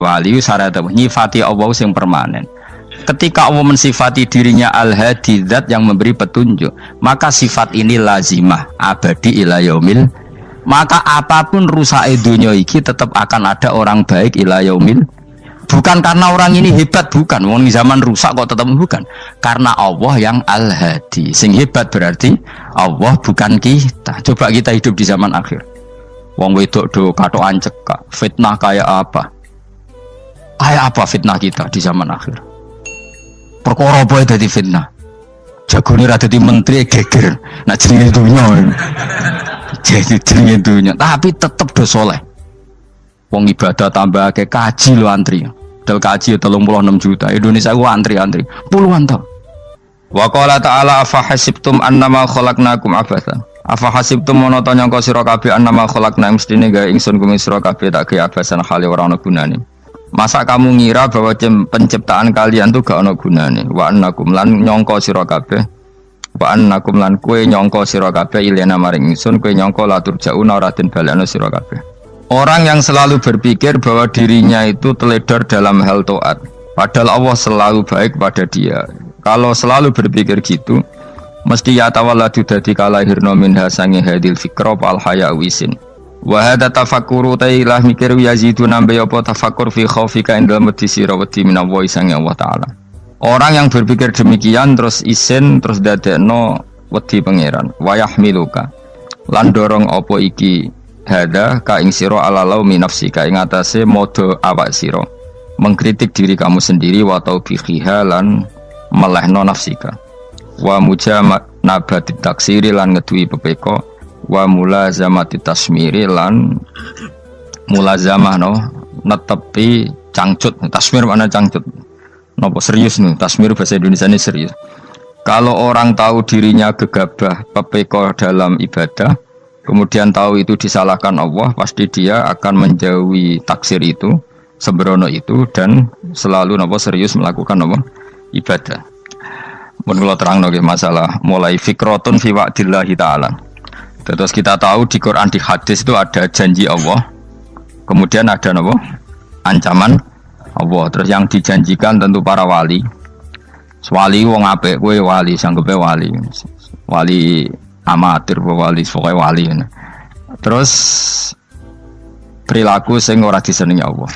Wali syarat nyifati Allah yang permanen. Ketika Allah mensifati dirinya Al-Hadi, zat yang memberi petunjuk, maka sifat ini lazimah abadi ila yaumil. Maka apapun rusak dunia iki tetap akan ada orang baik ila yaumil. Bukan karena orang ini hebat, bukan. Wong zaman rusak kok tetap bukan. Karena Allah yang Al-Hadi. Sing hebat berarti Allah, bukan kita. Coba kita hidup di zaman akhir. Wong wedok do katokan cekak, fitnah kayak apa? Kayak apa fitnah kita di zaman akhir? Perkara apa dadi fitnah? Jagone ra dadi menteri geger. Nak jenenge dunya. Jadi jenenge dunya, tapi tetep do saleh. Wong ibadah tambah ke kaji lo antri. Dal kaji 36 juta. Indonesia gua antri puluhan tahun. Wa qala ta'ala afa hasibtum annama khalaqnakum abatsan. Afa hasibtum mono to nyangka sira kabeh annama khalaqna mestine gawe ingsun kuwi sira kabeh tak gawe abasan khali ora ana gunane. Masa kamu ngira bahwa penciptaan kalian tuh gak ana gunane? Wa annakum lan nyangka sira kabeh. Wa annakum lan kowe nyangka sira kabeh ilena maring ingsun kowe nyangka latur jauna ora den balekno sira kabeh. Orang yang selalu berpikir bahwa dirinya itu teledor dalam hal taat, padahal Allah selalu baik pada dia. Kalau selalu berpikir gitu, mesti ya tawalladu dadi kalahirna minha sange hadil fikra al haya wisin. Wa hadza tafakkuru tailah mikir yazidu nambe apa tafakkur fi khaufika indal medisi rawati minallahi sange Allah taala. Orang yang berpikir demikian terus isin terus dadekno wedi pangeran. Wa yahmiluka lan dorong apa iki hada ka ing sira ala laumi nafsika ing atase modo awak sira mengkritik diri kamu sendiri wa taubihiha lan melehno nafsika wa mujamanabati taksiri lan ngeduwi pepeko wa mulazamati tasmiri lan mulazamah no netepi cangcut. Tasmir mana cangcut nopo serius nih, tasmir bahasa Indonesia ini serius. Kalau orang tahu dirinya gegabah pepeko dalam ibadah, kemudian tahu itu disalahkan Allah, pasti dia akan menjauhi taksir itu, sembrono itu, dan selalu nopo serius melakukan nopo ibadah. Mun kula terangno nggih masalah mulai fikrotun fi wa'dillahi ta'ala. Terus kita tahu di Quran, di hadis itu ada janji Allah, kemudian ada nopo ancaman Allah. Terus yang dijanjikan tentu para wali. Wali wong apik, kowe wali sanggepe wali. Wali amatir wali pokoke wali. Terus perilaku sing ora disenengi Allah.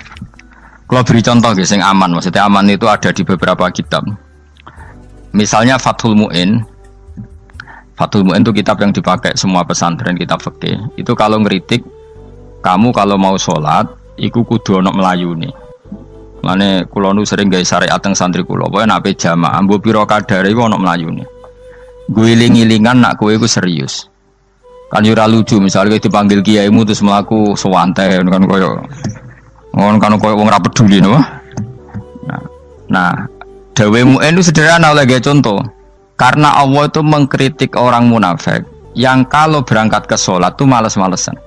Kalau beri contoh nggih sing aman, maksudnya aman itu ada di beberapa kitab. Misalnya Fathul Mu'in. Fathul Mu'in itu kitab yang dipakai semua pesantren, kitab fikih. Itu kalau ngeritik kamu kalau mau sholat, iku kudu ana melayune. Mane kula nu sering gawe syariat teng santri kula, pokoke nek jamaah mbuh pira kadare iku ana melayune. Guling-gilingan nak kowe iku serius. Kan yo ora lucu misalnya dipanggil kiaimu terus mlaku sewantai kan koyo wong ora peduli no. Nah, dawe Mu'in itu sederhana oleh contoh. Karena Allah itu mengkritik orang munafik yang kalau berangkat ke sholat itu malas-malesan.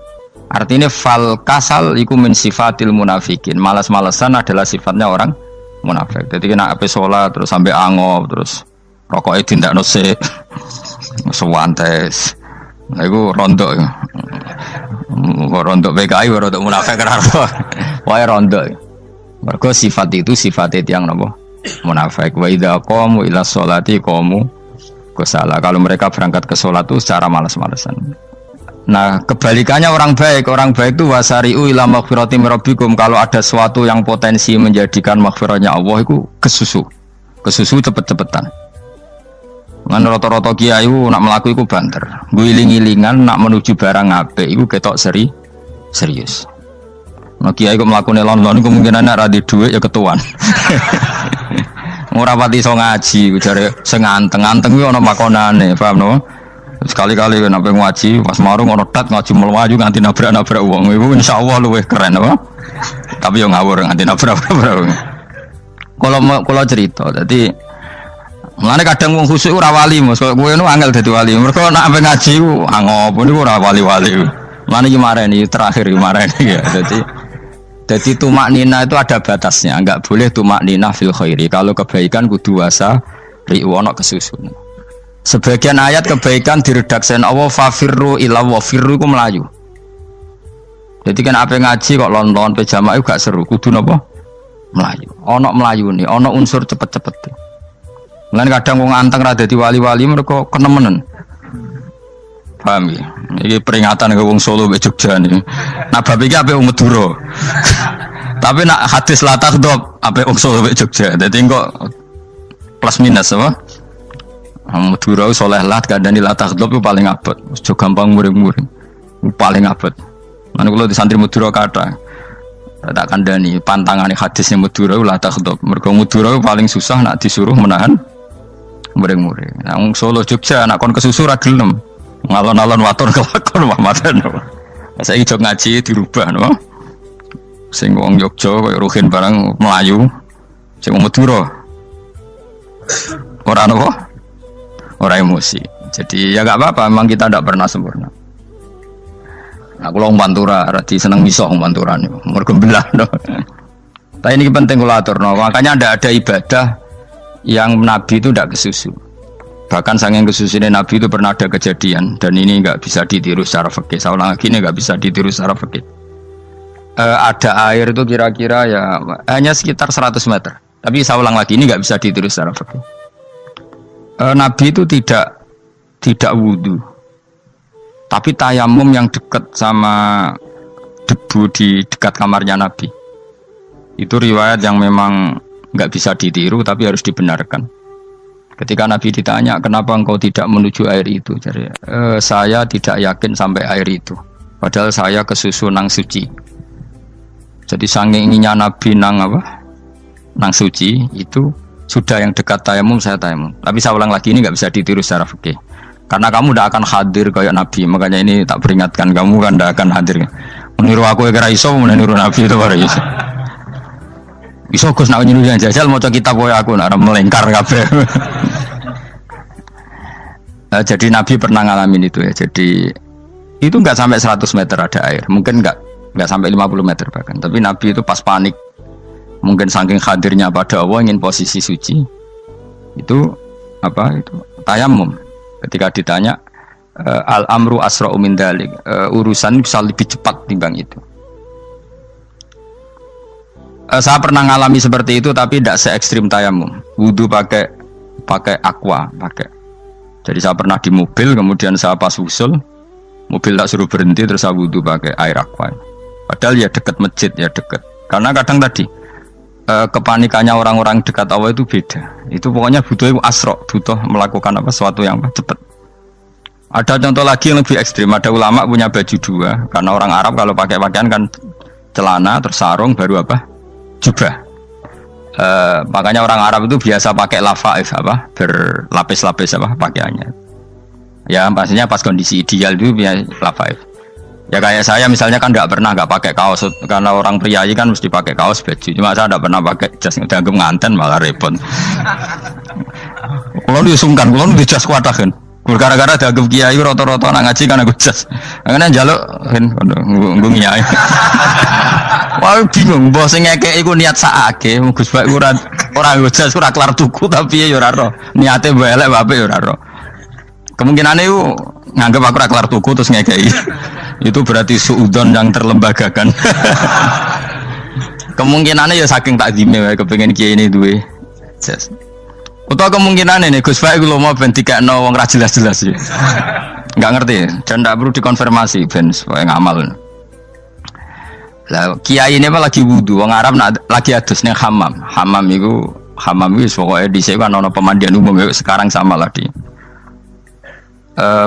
Artinya fal kasal iku min sifatil munafikin. Malas-malesan adalah sifatnya orang munafik. Jadi kena ape sholat terus sampai angop terus rokoknya tindakno sik. Sewantes. Nah iku rontok. Rontok PKI rontok munafik kan. Wae rontok. Mergo sifat itu sifat yang napa? Munafik. Wa idza qamu ila sholati qamu kusala. Kalau mereka berangkat ke sholat itu secara malas-malesan. Nah, kebalikannya orang baik itu wasari'u ila maghfirati rabbikum. Kalau ada sesuatu yang potensi menjadikan maghfirahnya Allah itu kesusu cepet-cepetan. Ngan rata-rata kiai nak melaku iku banter. Guling-gilingan nak menuju barang apik iku ketok serius. Nah kiai kok mlakune lon-lon kemungkinan nek ra di dhuwit ya ketuan. Ora pati iso ngaji, jare sing anteng-anteng kuwi ana makonane, paham no? Sekali-kali nek ngaji pas marung ana tat ngaji mlayu nganti nabrak-nabrak wong. Iku insyaallah luwih keren apa? Tapi yo ngawur nganti nabrak-nabrak. Kalau cerita, dadi mulane kadang wong khusuk ora wali, Mas. Kowe nu angel dadi wali. Mergo nek ampe ngaji ku angop niku ora wali-wali. Mulane iki mareni terakhir iki mareni ya. Jadi tumak nina itu ada batasnya, enggak boleh tumak nina fil khairi. Kalau kebaikan kudu wasa riwono kesusun. Sebagian ayat kebaikan diredaksen Allah fafirru ila wa firru ku melayu. Jadi kan apa ngaji kok lon-lon pejama itu gak seru, kudu napa? Melayu. Ono melayu nih, ono unsur cepet-cepet. Mulane kadang wong anteng ra dadi wali-wali mereka kenemenen. Paham ya? Ini peringatan ke wong Solo mbek Jogja nih. Nah bab iki ape wong Madura. Tapi nak hadis la takhdhab ape wong Solo mbek Jogja. Dadi kok plus minus apa? Madura soleh lah kandhani la takhdhab itu paling abot. Aja gampang muring-muring. Paling abot. Lan kula di santri Madura kathah. Tak kandhani pantangane hadisnya Madura la takhdhab. Mergo Madura paling susah nak disuruh menahan muring-muring. Nah wong Solo Jogja nak kon kesusu ra gelem. Ngalon-alon waton kelakon Muhammadan. Saiki jog ngaji dirubah no. Sing wong Jogja koyo Ruhin barang Melayu, sing wong Madura ora apa? Ora emosi. Jadi ya enggak apa-apa, memang kita tidak pernah sempurna. Aku wong Pantura, radi seneng miso wong Pantura niku. Mergo belah no. Tapi ini penting kula aturno, makanya ndak ada ibadah yang Nabi itu tidak kesusu. Bahkan saking kesusunya Nabi itu pernah ada kejadian dan ini enggak bisa ditiru secara fikih. Saya ulang lagi ini enggak bisa ditiru secara fikih. Ada air itu kira-kira ya hanya sekitar 100 meter. Tapi saya ulang lagi ini nggak bisa ditiru secara fikih. Nabi itu tidak wudu, tapi tayamum yang dekat sama debu di dekat kamarnya Nabi. Itu riwayat yang memang nggak bisa ditiru tapi harus dibenarkan. Ketika Nabi ditanya kenapa engkau tidak menuju air itu, jadi saya tidak yakin sampai air itu. Padahal saya kesusu nang suci. Jadi saking inginnya Nabi nang suci itu sudah yang dekat tayamum saya tayamum. Tapi saya ulang lagi ini nggak bisa ditiru secara fikih. Karena kamu tidak akan hadir kayak Nabi. Makanya ini tak peringatkan kamu kan tidak akan hadir. Meniru aku kira iso, meniru Nabi itu baru iso. Iso Gus nak niru yang jajal mau kitab koyo aku nak melengkar kabeh. Jadi Nabi pernah ngalamin itu ya. Jadi itu nggak sampai 100 meter ada air. Mungkin nggak sampai 50 meter bahkan. Tapi Nabi itu pas panik, mungkin saking hadirnya pada Allah ingin posisi suci, itu tayamum. Ketika ditanya al amru asra'u min dzalik, urusan bisa lebih cepat timbang itu. Saya pernah ngalami seperti itu tapi tidak se ekstrim tayamum. Wudu pakai aqua, pakai. Jadi saya pernah di mobil, kemudian saya pas usul mobil tak suruh berhenti terus saya wudu pakai air aqua. Padahal ya dekat masjid ya dekat. Karena kadang tadi kepanikannya orang-orang dekat Allah itu beda. Itu pokoknya butuh asro, butuh melakukan sesuatu yang cepat. Ada contoh lagi yang lebih ekstrim. Ada ulama punya baju dua. Karena orang Arab kalau pakai pakaian kan celana terus sarung baru jubah. Makanya orang Arab itu biasa pakai lafaif berlapis-lapis pakaiannya. Ya pastinya pas kondisi ideal itu biasa lafaif. Ya kayak saya misalnya kan nggak pakai kaos karena orang priayi kan mesti pakai kaos baju. Cuma saya nggak pernah pakai jas, dianggap nganten malah repot. Kalau disungkan, kalau di jas kuatah kan. Gara-gara dianggap kiai roto-roto nak ngaji kan aku jas. Karena jaluk kan nggung kiai. Wah bingung, bos ngekek iku niat sakake, Gus Bak ora jas ora kelar tuku tapi ya ora ro. Niate elek bape ya ora ro. Kemungkinane iku nganggep aku ora kelar tuku terus ngekeki. Itu berarti suudzon yang terlembagakan. Kemungkinannya ya saking takzime wae kepengin kiai ini duwe jas. Utawa kemungkinan ini Gus Baik lu mau ben dikekno wong ra jelas-jelas ya. Enggak ngerti dan ndak perlu dikonfirmasi ben supaya ngamal. Lah kiai ini apa lagi wudu wong Arab lagi adus ning hammam. Hammam iku pokoke dhisik kan ana pemandian umum sekarang sama lah di.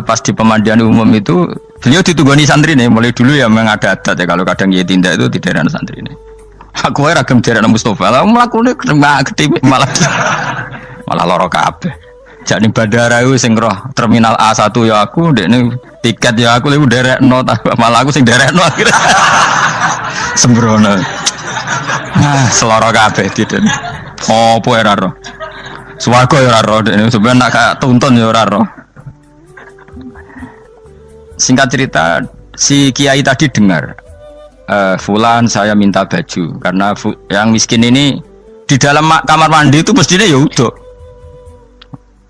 Pas di pemandian umum itu beliau ditunggoni santri nih, mulai dulu ya memang ada adat ya kalau kadang dia tindak itu tidak ada santri nih. Aku ragam jaran Mustafa, lah melakukannya gede malah loro kabeh. Jadi bandara itu sing roh terminal A1 ya aku, dek nih tiket ya aku lebih derek no, malah aku sing derek no akhirnya sembrono. Seloro kabeh tidak. Apa ya roh? Swarga ya roh, dek nih sebenarnya nak tuntun ya roh. Singkat cerita, si kiai tadi dengar, Fulan saya minta baju karena yang miskin ini di dalam kamar mandi itu mestinya ya udah.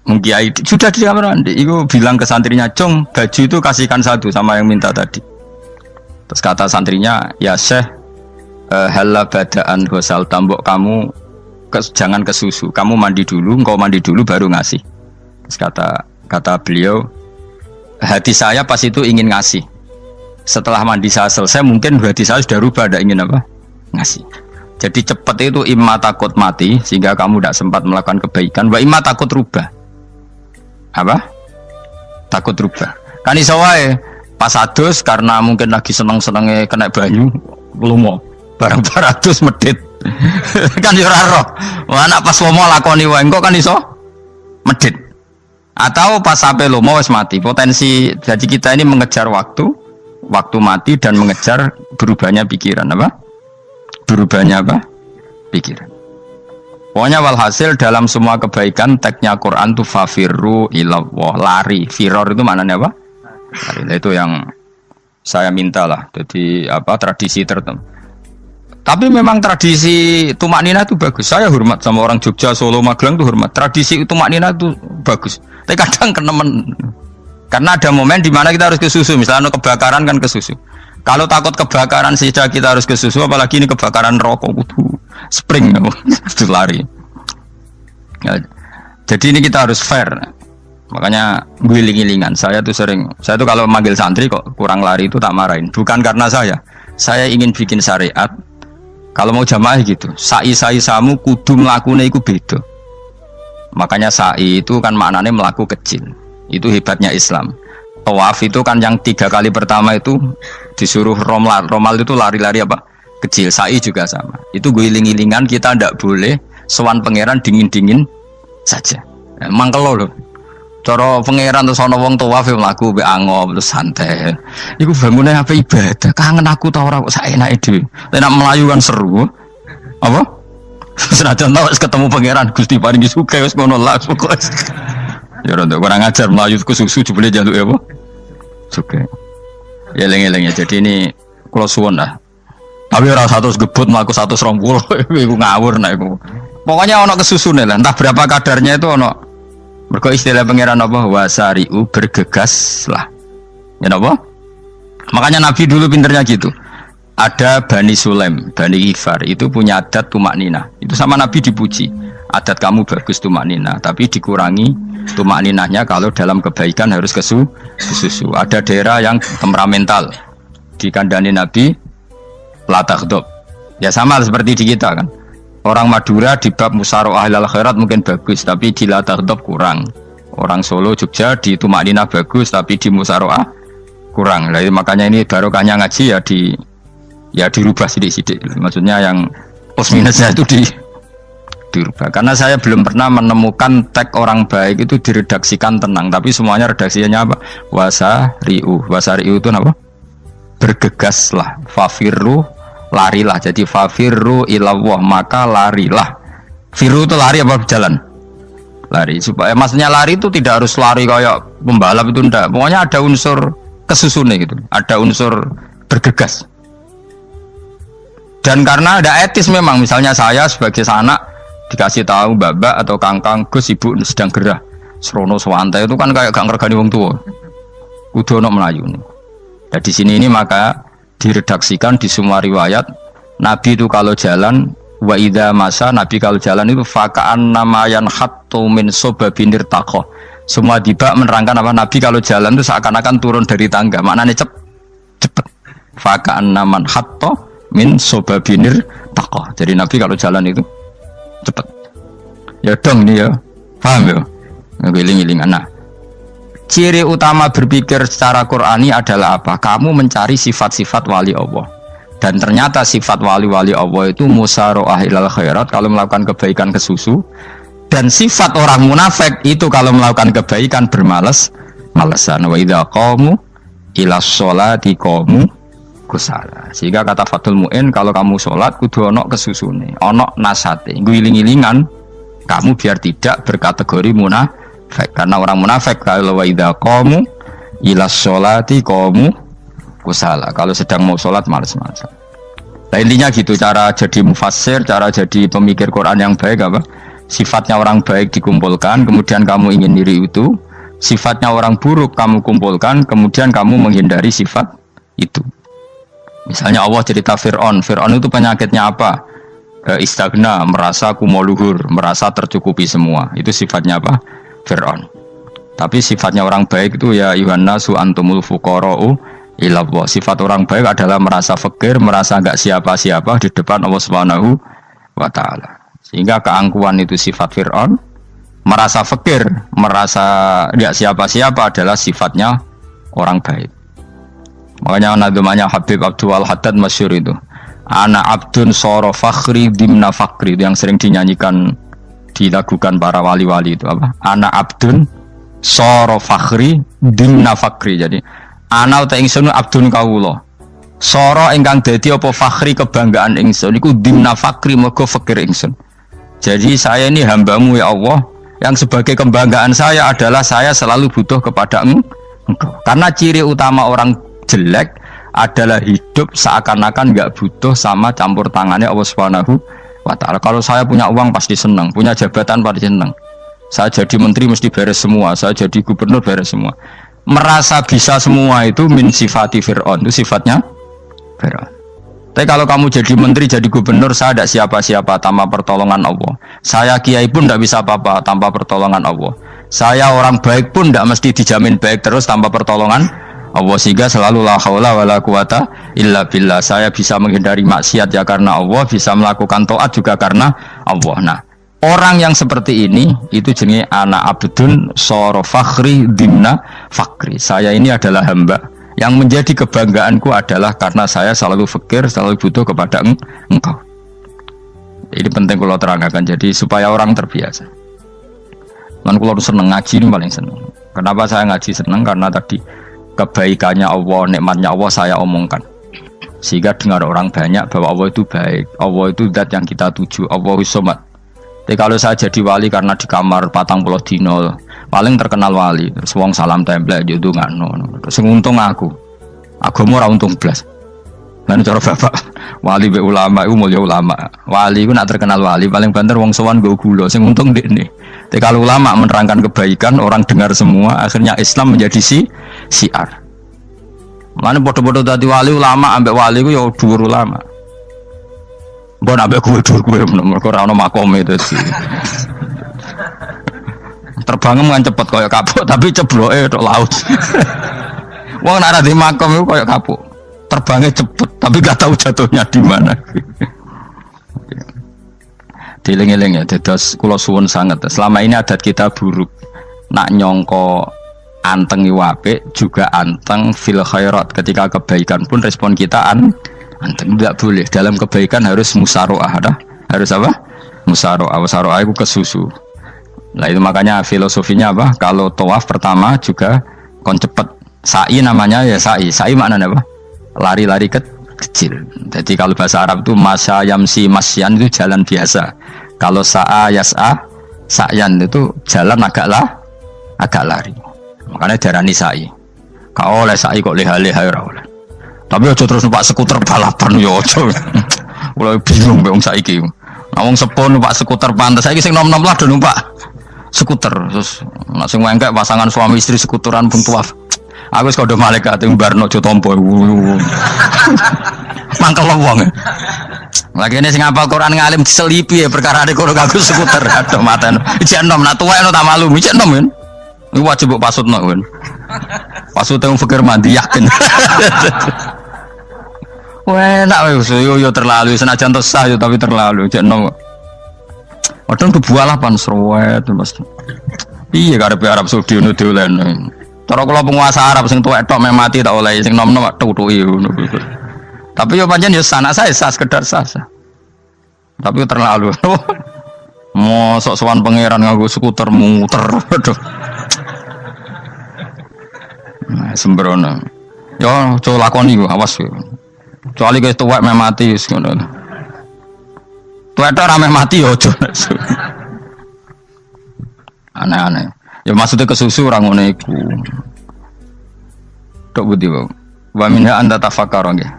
Kiai sudah di kamar mandi, itu bilang ke santrinya, Cung baju itu kasihkan satu sama yang minta tadi. Terus kata santrinya, ya Syekh, Halla badaan ghusal tambok kamu jangan ke susu. Kamu mandi dulu, engkau mandi dulu baru ngasih. Terus kata beliau, hati saya pas itu ingin ngasih. Setelah mandi saya selesai, mungkin hati saya sudah rubah, ada ingin apa? Ngasih. Jadi cepat itu imma takut mati sehingga kamu tidak sempat melakukan kebaikan, wa imma takut rubah. Apa? Takut rubah. Kan iso wae pas adus karena mungkin lagi seneng-senenge kena banyu, lumo. Barang 200 medit. Kan yo ora roh. Wah anak pas lomo lakoni wae engko kan iso medit. Atau pas sampai lomo wis mati. Potensi jadi kita ini mengejar waktu mati dan mengejar berubahnya pikiran apa? Berubahnya apa? Pikiran. Pokoknya walhasil dalam semua kebaikan teksnya Quran itu fafirru ilallah, lari. Firor itu maknanya apa? Lari. Itu yang saya minta lah. Jadi apa tradisi tertentu. Tapi memang tradisi tumak nina itu bagus. Saya hormat sama orang Jogja, Solo, Magelang itu hormat. Tradisi tumak nina itu bagus. Tapi kadang kenemen. Karena ada momen di mana kita harus ke susu. Misalnya kebakaran kan ke susu. Kalau takut kebakaran saja kita harus ke susu, apalagi ini kebakaran rokok, spring, itu lari. Ya, jadi ini kita harus fair. Makanya guling-gilingan. Saya tuh kalau manggil santri kok kurang lari itu tak marahin. Bukan karena saya ingin bikin syariat. Kalau mau jamaah gitu, sa'i samu kudu mlakune iku beda. Makanya sa'i itu kan maknanya melaku kecil. Itu hebatnya Islam. Tawaf itu kan yang 3 kali pertama itu disuruh romal itu lari-lari apa? Kecil. Sa'i juga sama. Itu guling-gilingan kita ndak boleh sowan pangeran dingin-dingin saja. Emang kalau loh. Cara pangeran terus ana wong tawaf mlaku mbek angop terus santai. Iku bangune apa ibadah. Kangen aku ta ora kok saenake dhewe. Nek melayu kan seru. Apa? Senajan wis ketemu pangeran Gusti paringi sugih wis ngono lah pokoke. Ya ora kurang ajar melayu ku susu jebule jaluk ya apa? Sugih. Ya eling-eling ya. Jadi ini kula suwun lah. Tapi ora 100 gebut mlaku 120 iku ngawur nek iku. Pokoknya ana kesusune lah. Entah berapa kadarnya itu ana. Mergo istilah pangeran apa wasari'u bergegas lah. Ya apa? Makanya Nabi dulu pinternya gitu. Ada Bani Sulaim, Bani Ghifar itu punya adat tumak nina. Itu sama Nabi dipuji. Adat kamu bagus tumak nina, tapi dikurangi tumak ninahnya kalau dalam kebaikan harus ke susu. Ada daerah yang temperamental. Dikandani Nabi la taghdab. Ya sama seperti di kita kan. Orang Madura di bab musyawarah ahlal khairat mungkin bagus, tapi di la taghdab kurang. Orang Solo, Jogja di tumak ninah bagus, tapi di musyawarah kurang. Jadi makanya ini barokahnya ngaji ya dirubah sidik-sidik. Maksudnya yang plus minusnya itu dirubah. Karena saya belum pernah menemukan tag orang baik itu diredaksikan tenang, tapi semuanya redaksinya apa? Wasari'u itu apa? Bergegaslah, fafirru, larilah. Jadi fafirru ilallah, maka larilah. Firu itu lari apa berjalan? Lari. Supaya maksudnya lari itu tidak harus lari kayak pembalap itu enggak. Pokoknya ada unsur kesusunnya gitu. Ada unsur bergegas. Dan karena ada etis memang, misalnya saya sebagai anak dikasih tahu babak atau kangkang Gus ibu sedang gerah. Serono swantai itu kan kayak gak ngergani wong tua. Kudu ono Melayu nih. Nah, di sini ini maka diredaksikan di semua riwayat Nabi itu kalau jalan wa idza masa, Nabi kalau jalan itu fakaan namayan hattu min sobabinir takoh. Semua dibak menerangkan apa Nabi kalau jalan itu seakan-akan turun dari tangga. Maknanya cepet. Fakaan naman hatto min sobabinir takoh. Jadi Nabi kalau jalan itu cepet. Ya dong ini ya, paham ya? Ngiling-ngilingan. Nah, ciri utama berpikir secara Qur'ani adalah apa? Kamu mencari sifat-sifat wali Allah. Dan ternyata sifat wali-wali Allah itu musyaroah ilal khairat, kalau melakukan kebaikan ke susu. Dan sifat orang munafik itu kalau melakukan kebaikan bermalas-malasan. Wa idza qamu ila sholati qamu kusala. Sehingga kata Fathul Mu'in, kalau kamu sholat kudu ono kesusune, ono nasate, guling-gilingan kamu biar tidak berkategori munafik. Karena orang munafik kalau wa idza qamu ila sholati qamu kusala, kalau sedang mau sholat malas-malasan. Nah, intinya gitu cara jadi mufassir, cara jadi pemikir Quran yang baik apa? Sifatnya orang baik dikumpulkan, kemudian kamu ingin diri itu. Sifatnya orang buruk kamu kumpulkan, kemudian kamu menghindari sifat itu. Misalnya Allah cerita Fir'aun. Fir'aun itu penyakitnya apa? Istagna, merasa kumoluhur, merasa tercukupi semua. Itu sifatnya apa? Fir'aun. Tapi sifatnya orang baik itu ya Yuhannasu antumul fuqara'u ilallah. Sifat orang baik adalah merasa fakir, merasa enggak siapa-siapa di depan Allah Subhanahu wa taala. Sehingga keangkuhan itu sifat Fir'aun, merasa fakir, merasa enggak siapa-siapa adalah sifatnya orang baik. Makanya nadumanya Habib Abdul Haddad masyhur itu. Ana abdun soro fakhri dimna fakri, itu yang sering dinyanyikan, dilakukan para wali-wali itu apa? Ana abdun soro fakhri dimna fakri. Jadi ana uta ingsun abdun kawula. Soro ingkang dadi apa fakhri kebanggaan ingsun iku dimna fakri mergo fakir ingsun. Jadi saya ini hambamu ya Allah, yang sebagai kebanggaan saya adalah saya selalu butuh kepada Engkau. Karena ciri utama orang jelek adalah hidup seakan-akan nggak butuh sama campur tangannya Allah Subhanahu wa taala. Kalau saya punya uang pasti senang, punya jabatan pasti senang. Saya jadi menteri mesti beres semua, saya jadi gubernur beres semua. Merasa bisa semua itu min sifati Fir'aun, itu sifatnya Fir'aun. Tapi kalau kamu jadi menteri, jadi gubernur, saya tidak siapa-siapa tanpa pertolongan Allah. Saya kiai pun tidak bisa apa-apa tanpa pertolongan Allah. Saya orang baik pun tidak mesti dijamin baik terus tanpa pertolongan Allah, sehingga selalu la haula wala quwata illa billah. Saya bisa menghindari maksiat ya karena Allah, bisa melakukan taat juga karena Allah. Nah, orang yang seperti ini itu jenis ana abdun soro fakhri dimna fakri. Saya ini adalah hamba yang menjadi kebanggaanku adalah karena saya selalu fakir, selalu butuh kepada Engkau. Ini penting kalau terangkan, jadi supaya orang terbiasa. Dan kalau seneng ngaji ini paling seneng. Kenapa saya ngaji seneng? Karena tadi kebaikannya Allah, nikmatnya Allah saya omongkan, sehingga dengar orang banyak bahwa Allah itu baik, Allah itu zat yang kita tuju, Allahu Somad. Jadi kalau saya jadi wali karena di kamar 40 dino paling terkenal wali, terus wong salam template yo ndongakno, terus untung aku ora untung blas. Lan cara bapak wali be ulama iku mulya ulama, wali iku nak terkenal wali paling banter wong sowan nggo gula, sing untung ndekne. Tapi kalau ulama menerangkan kebaikan, orang dengar semua, akhirnya Islam menjadi siar. Mana bodoh-bodoh tadi wali ulama, ambek wali ku ya dhuwur ulama. Mbok ambek kuwe dhuwur kuwe mergo ora ono makome itu sih. Terbangem kan cepet kaya kapuk, tapi cebloke tok laut. Wong nek ora di makom iku kaya kapuk. Terbangnya cepet, tapi gak tahu jatuhnya di mana. Dieling-eling ya, dados kula suwun sangat. Selama ini adat kita buruk. Nak nyongko anteng apik juga anteng fil khairat. Ketika kebaikan pun respon kita anteng, tidak boleh. Dalam kebaikan harus musaroah, harus apa? Musaroah. Musaroah itu kesusu. Nah itu makanya filosofinya apa? Kalau tawaf pertama juga kon cepet. Sa'i namanya ya sa'i. Sa'i maknanya apa? Lari-lari kecil. Jadi kalau bahasa Arab itu masya yamsi masyan itu jalan biasa. Kalau sa'a yas'a sa'yan itu jalan agak lari. Makanya darani sa'i. Kau oleh sa'i kok leha-leha ora oleh. Tapi aja terus numpak skuter balapan yo aja. Mulai bingung wong saiki. Nah wong sepuh numpak skuter pantes saiki sing nom-nom lah do numpak skuter. Terus nek sing wengkek pasangan suami istri skuteran pun tuaf. Aku wis kodho malaikat ing barno aja tampa. Mangkel wong. Lagi ini sing hafal Quran ngalim diselipi ya perkara ade kono kanggo skuter. Aduh maten. Ijek enom nak tuwek tak malu. Ijek enom kan. Iku wajib mbok pasutno kan. Pasute wong fikir mandi yakin. Wah, enak wis yo terlalu senajan sah yo tapi terlalu. Ijek enom. Padahal bualah pan sruwet mesti. Iya karepe Arab Saudi ngono dolen. Cara kula penguasa Arab sing tuwek tok mati tak oleh sing nom-nom tutuki ngono. Tapi yo pancen yo sanak saya sah sekedar sah. Tapi terlalu. Mosok sowan pangeran nganggo skuter muter. Aduh. Nah, sembrono. Yo coba lakoni ku awas yo. Kecuali guys tuwek mati wis ngono. Tuwek tok rame mati yo aja. Aneh-aneh. Ya maksudnya kesusu orang ngono iku. Tok budi wae. Wa minha anta tafakkar nggih.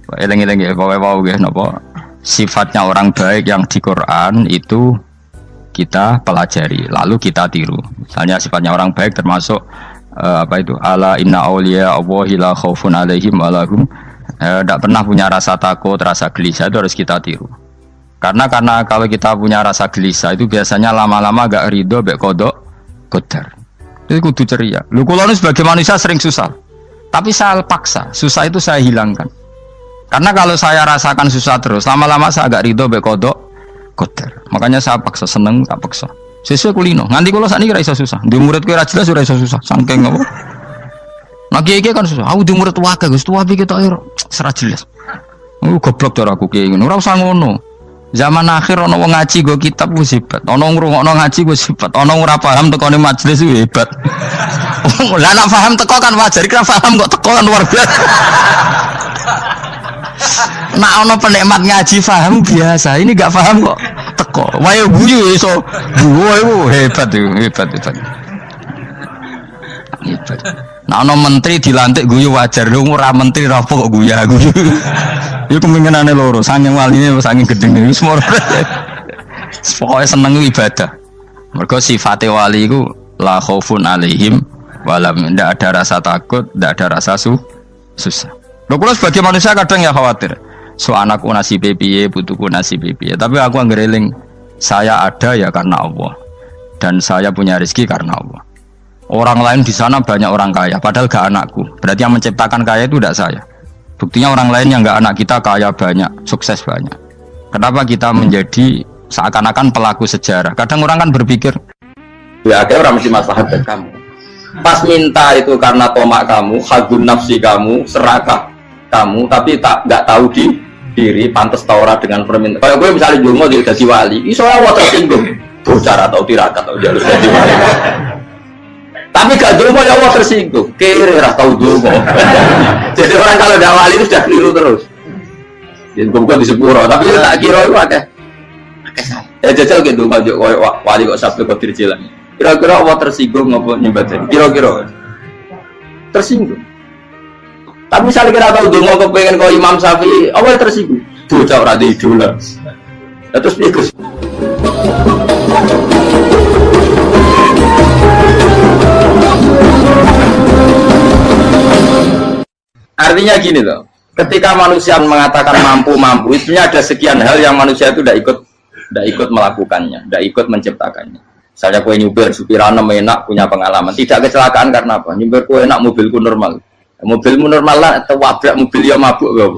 Eleng-eleng nggih, wae-wae nggih napa sifatnya orang baik yang di Quran itu kita pelajari, lalu kita tiru. Misalnya sifatnya orang baik termasuk apa itu? Ala inna auliya Allahi la khaufun alaihim wa lahum Tidak pernah punya rasa takut, rasa gelisah itu harus kita tiru. Karena kalau kita punya rasa gelisah itu biasanya lama-lama agak ridho, bek kodok, kodar. Itu kudu ceria. Lu kalau sebagai manusia sering susah, tapi saya paksa, susah itu saya hilangkan. Karena kalau saya rasakan susah terus, lama-lama saya agak ridho, bek kodok, kodar. Makanya saya paksa, seneng, tak paksa. Sesuai kulino. Nganti kalau saat ini kira iso susah. Di murid kira jelas sudah iso susah. Sangking apa? Nah kiai kan susah. Aku di murid wakil, Gus tua kita air serah jelas. Goblok cara aku kiai ngono. Ora usah ngono. Zaman akhir ana wong ngaji go kitab wis hebat. Ana ngrungokno ngaji wis hebat. Ana ora paham tekone majelis wis hebat. Lah nek paham teko kan wajar, kira paham kok teko kan luar biasa. Nak ana penikmat ngaji paham biasa. Ini enggak paham kok teko. Wae guyu iso. Guyu hebat itu, hebat. Hebat. Nah, ono menteri dilantik guyu wajar, lu ora menteri ra kok guyu. Iku kemungkinane loro, saking waline saking gedene wis moro. Pokoke seneng ibadah. Mergo sifate wali iku la khaufun alaihim walam, ndak ada rasa takut, ndak ada rasa susah. Lho kula sebagai manusia kadang ya khawatir. So anakku nasibe piye, putuku nasibe piye. Tapi aku anggereling saya ada ya karena Allah. Dan saya punya rezeki karena Allah. Orang lain di sana banyak orang kaya, padahal gak anakku. Berarti yang menciptakan kaya itu tidak saya. Buktinya orang lain yang gak anak kita kaya banyak, sukses banyak. Kenapa kita menjadi seakan-akan pelaku sejarah? Kadang orang kan berpikir, ya akhirnya orang mesti maslahat dari kamu. Pas minta itu karena tomak kamu, hadun nafsi kamu, serakah kamu, tapi gak tahu diri, pantas taura dengan permintaan. Kalau gue misalnya Julmo jadi wali, iso Allah tersinggung. Bocah atau tirakat atau jalur jadi wali. Tapi gak dulu ya Allah tersinggung, kira tahu dulu. Jadi orang kalau dah wali itu sudah keliru terus. Jadi bukan di sepuro, tapi tak kira itu ada. Jajal gitu maju wali kok sabtu kok dirjilan. Kira-kira Allah tersinggung ngapa nyembah jadi? Kira-kira tersinggung. Tapi misalnya kira tahu dulu kok pengen kau Imam Syafi'i, Allah tersinggung. Bocah ora di idola. Terus ikut. Artinya gini loh, ketika manusia mengatakan mampu, itu ada sekian hal yang manusia itu tidak ikut melakukannya, tidak ikut menciptakannya. Misalnya kue nyupir, supirana enak, punya pengalaman, tidak kecelakaan karena apa? Nyupir kue enak, mobilku normal, mobilmu normal lah, atau wabrak mobil yang mabuk gak.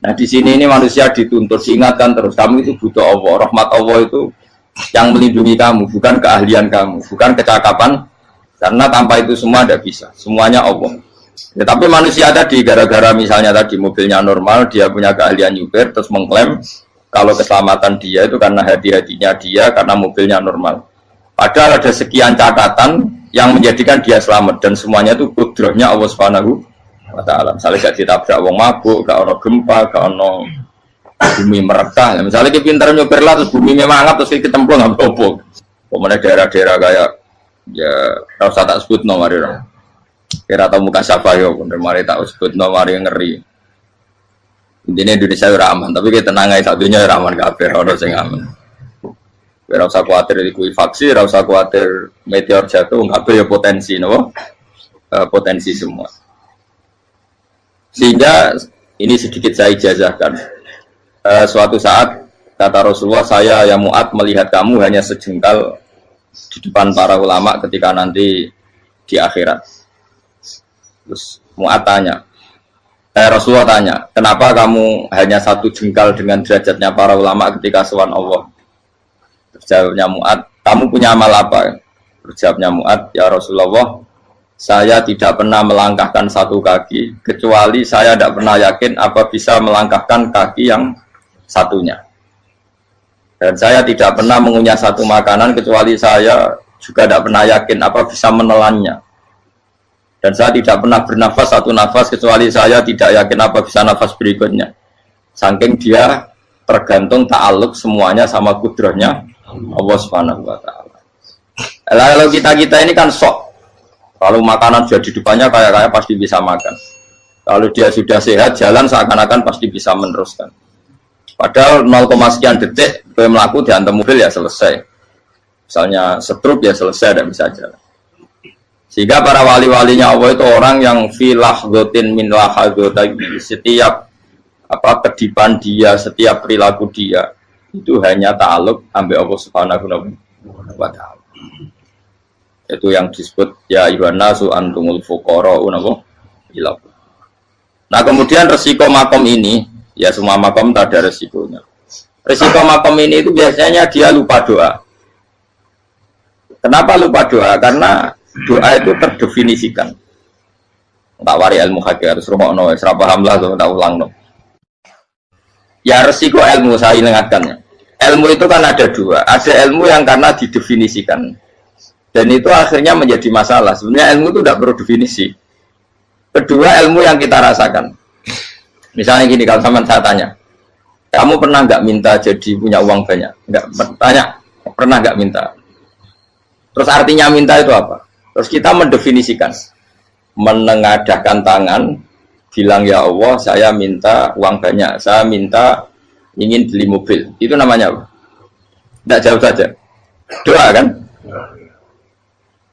Nah di sini ini manusia dituntut, diingatkan terus, kamu itu butuh Allah, rahmat Allah itu yang melindungi kamu, bukan keahlian kamu, bukan kecakapan, karena tanpa itu semua tidak bisa, semuanya Allah. Ya, tapi manusia tadi gara-gara misalnya tadi mobilnya normal, dia punya keahlian nyupir, terus mengklaim kalau keselamatan dia itu karena hati-hatinya dia, karena mobilnya normal. Padahal ada sekian catatan yang menjadikan dia selamat dan semuanya itu kudrahnya Allah Subhanahu wa Ta'ala. Misalnya gak ditabrak wong mabuk, gak ono gempa, gak ono bumi merekah. Misalnya kita pintar nyupir lah, terus bumi mangap, terus kita templung nggak apa-apa. Kemudian daerah-daerah kayak ya rasa tak sebut nomor itu. Kira tahu muka siapa yo, bener mari tak sebut nomor yang ngeri. Intinya Indonesia ora aman, tapi kita tenangai satunya ora aman kabeh, ora sing aman. Ora usah kuwatir dikuwi faksi, ora usah kuwatir meteor jatuh, kabeh ya potensi napa? Potensi semua. Sehingga ini sedikit saya ijazahkan. Suatu saat kata Rasulullah, saya yang Mu'ad melihat kamu hanya sejengkal di depan para ulama ketika nanti di akhirat. Terus Mu'ad tanya, Rasulullah tanya, kenapa kamu hanya satu jengkal dengan derajatnya para ulama ketika sowan Allah? Terjawabnya Mu'ad, kamu punya amal apa? Terjawabnya Mu'ad, ya Rasulullah, saya tidak pernah melangkahkan satu kaki, kecuali saya tidak pernah yakin apa bisa melangkahkan kaki yang satunya. Dan saya tidak pernah mengunyah satu makanan, kecuali saya juga tidak pernah yakin apa bisa menelannya. Dan saya tidak pernah bernafas satu nafas kecuali saya tidak yakin apa bisa nafas berikutnya. Saking dia tergantung ta'aluk semuanya sama kudrahnya Allah Subhanahu wa Ta'ala. Kalau kita ini kan sok. Kalau makanan sudah di depannya kayak pasti bisa makan. Kalau dia sudah sehat jalan seakan-akan pasti bisa meneruskan. Padahal 0, sekian detik gue melaku dihantam mobil ya selesai. Misalnya stroke ya selesai, tidak bisa jalan. Sehingga para wali-walinya Allah itu orang yang filah gotin min lahadotagi, setiap kedipan dia, setiap perilaku dia itu hanya ta'aluk ambil Allah Subhanahu wa ta'ala. Itu yang disebut ya ayyuhannasu antumul fuqara'u ila. Nah, kemudian resiko makom ini, ya semua makom tak ada resikonya. Resiko makom ini itu biasanya dia lupa doa. Kenapa lupa doa? Karena doa itu terdefinisikan. Tak wari ilmu hakikat, harus rumah serah paham lah, tak ulang no. Ya resiko ilmu saya ingatkannya. Ilmu itu kan ada dua. Ada ilmu yang karena didefinisikan, dan itu akhirnya menjadi masalah. Sebenarnya ilmu itu tidak perlu definisi. Kedua, ilmu yang kita rasakan. Misalnya gini, kalau sama saya tanya, kamu pernah nggak minta jadi punya uang banyak? Nggak, tanya, pernah nggak minta? Terus artinya minta itu apa? Terus kita mendefinisikan, menengadahkan tangan, bilang ya Allah, saya minta uang banyak, saya minta ingin beli mobil. Itu namanya apa? Tidak jauh saja. Doa kan?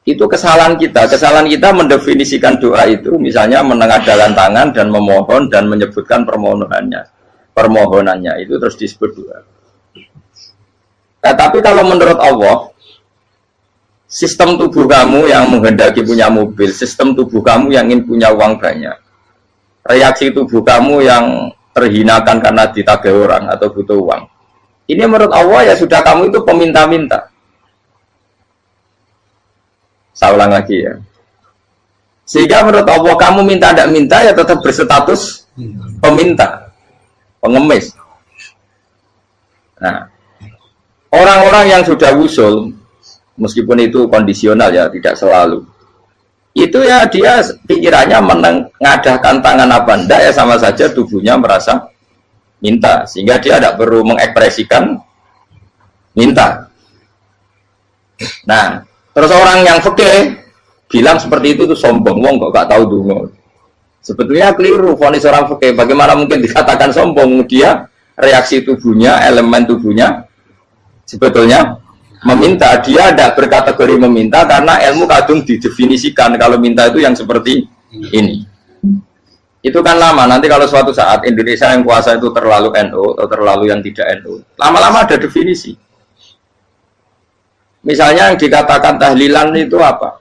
Itu kesalahan kita. Kesalahan kita mendefinisikan doa itu, misalnya menengadahkan tangan dan memohon dan menyebutkan permohonannya itu terus disebut doa. Nah, tapi kalau menurut Allah, sistem tubuh kamu yang menghendaki punya mobil, sistem tubuh kamu yang ingin punya uang banyak, reaksi tubuh kamu yang terhinakan karena ditagih orang atau butuh uang, ini menurut Allah ya sudah kamu itu peminta-minta. Saya ulang lagi ya. Sehingga menurut Allah kamu minta tidak minta ya tetap berstatus peminta, pengemis. Nah, orang-orang yang sudah wusul, meskipun itu kondisional ya, tidak selalu. Itu ya dia pikirannya menengadahkan tangan apa enggak ya sama saja tubuhnya merasa minta, sehingga dia tidak perlu mengekspresikan minta. Nah, terus orang yang fikih bilang seperti itu tuh sombong, wong kok gak tahu dungo. Sebetulnya keliru vonis orang fikih. Bagaimana mungkin dikatakan sombong? Dia reaksi tubuhnya, elemen tubuhnya sebetulnya meminta. Dia tidak berkategori meminta karena ilmu kadung didefinisikan kalau minta itu yang seperti ini. Itu kan lama. Nanti kalau suatu saat Indonesia yang kuasa itu terlalu NU atau terlalu yang tidak NU, lama-lama ada definisi. Misalnya yang dikatakan tahlilan itu apa?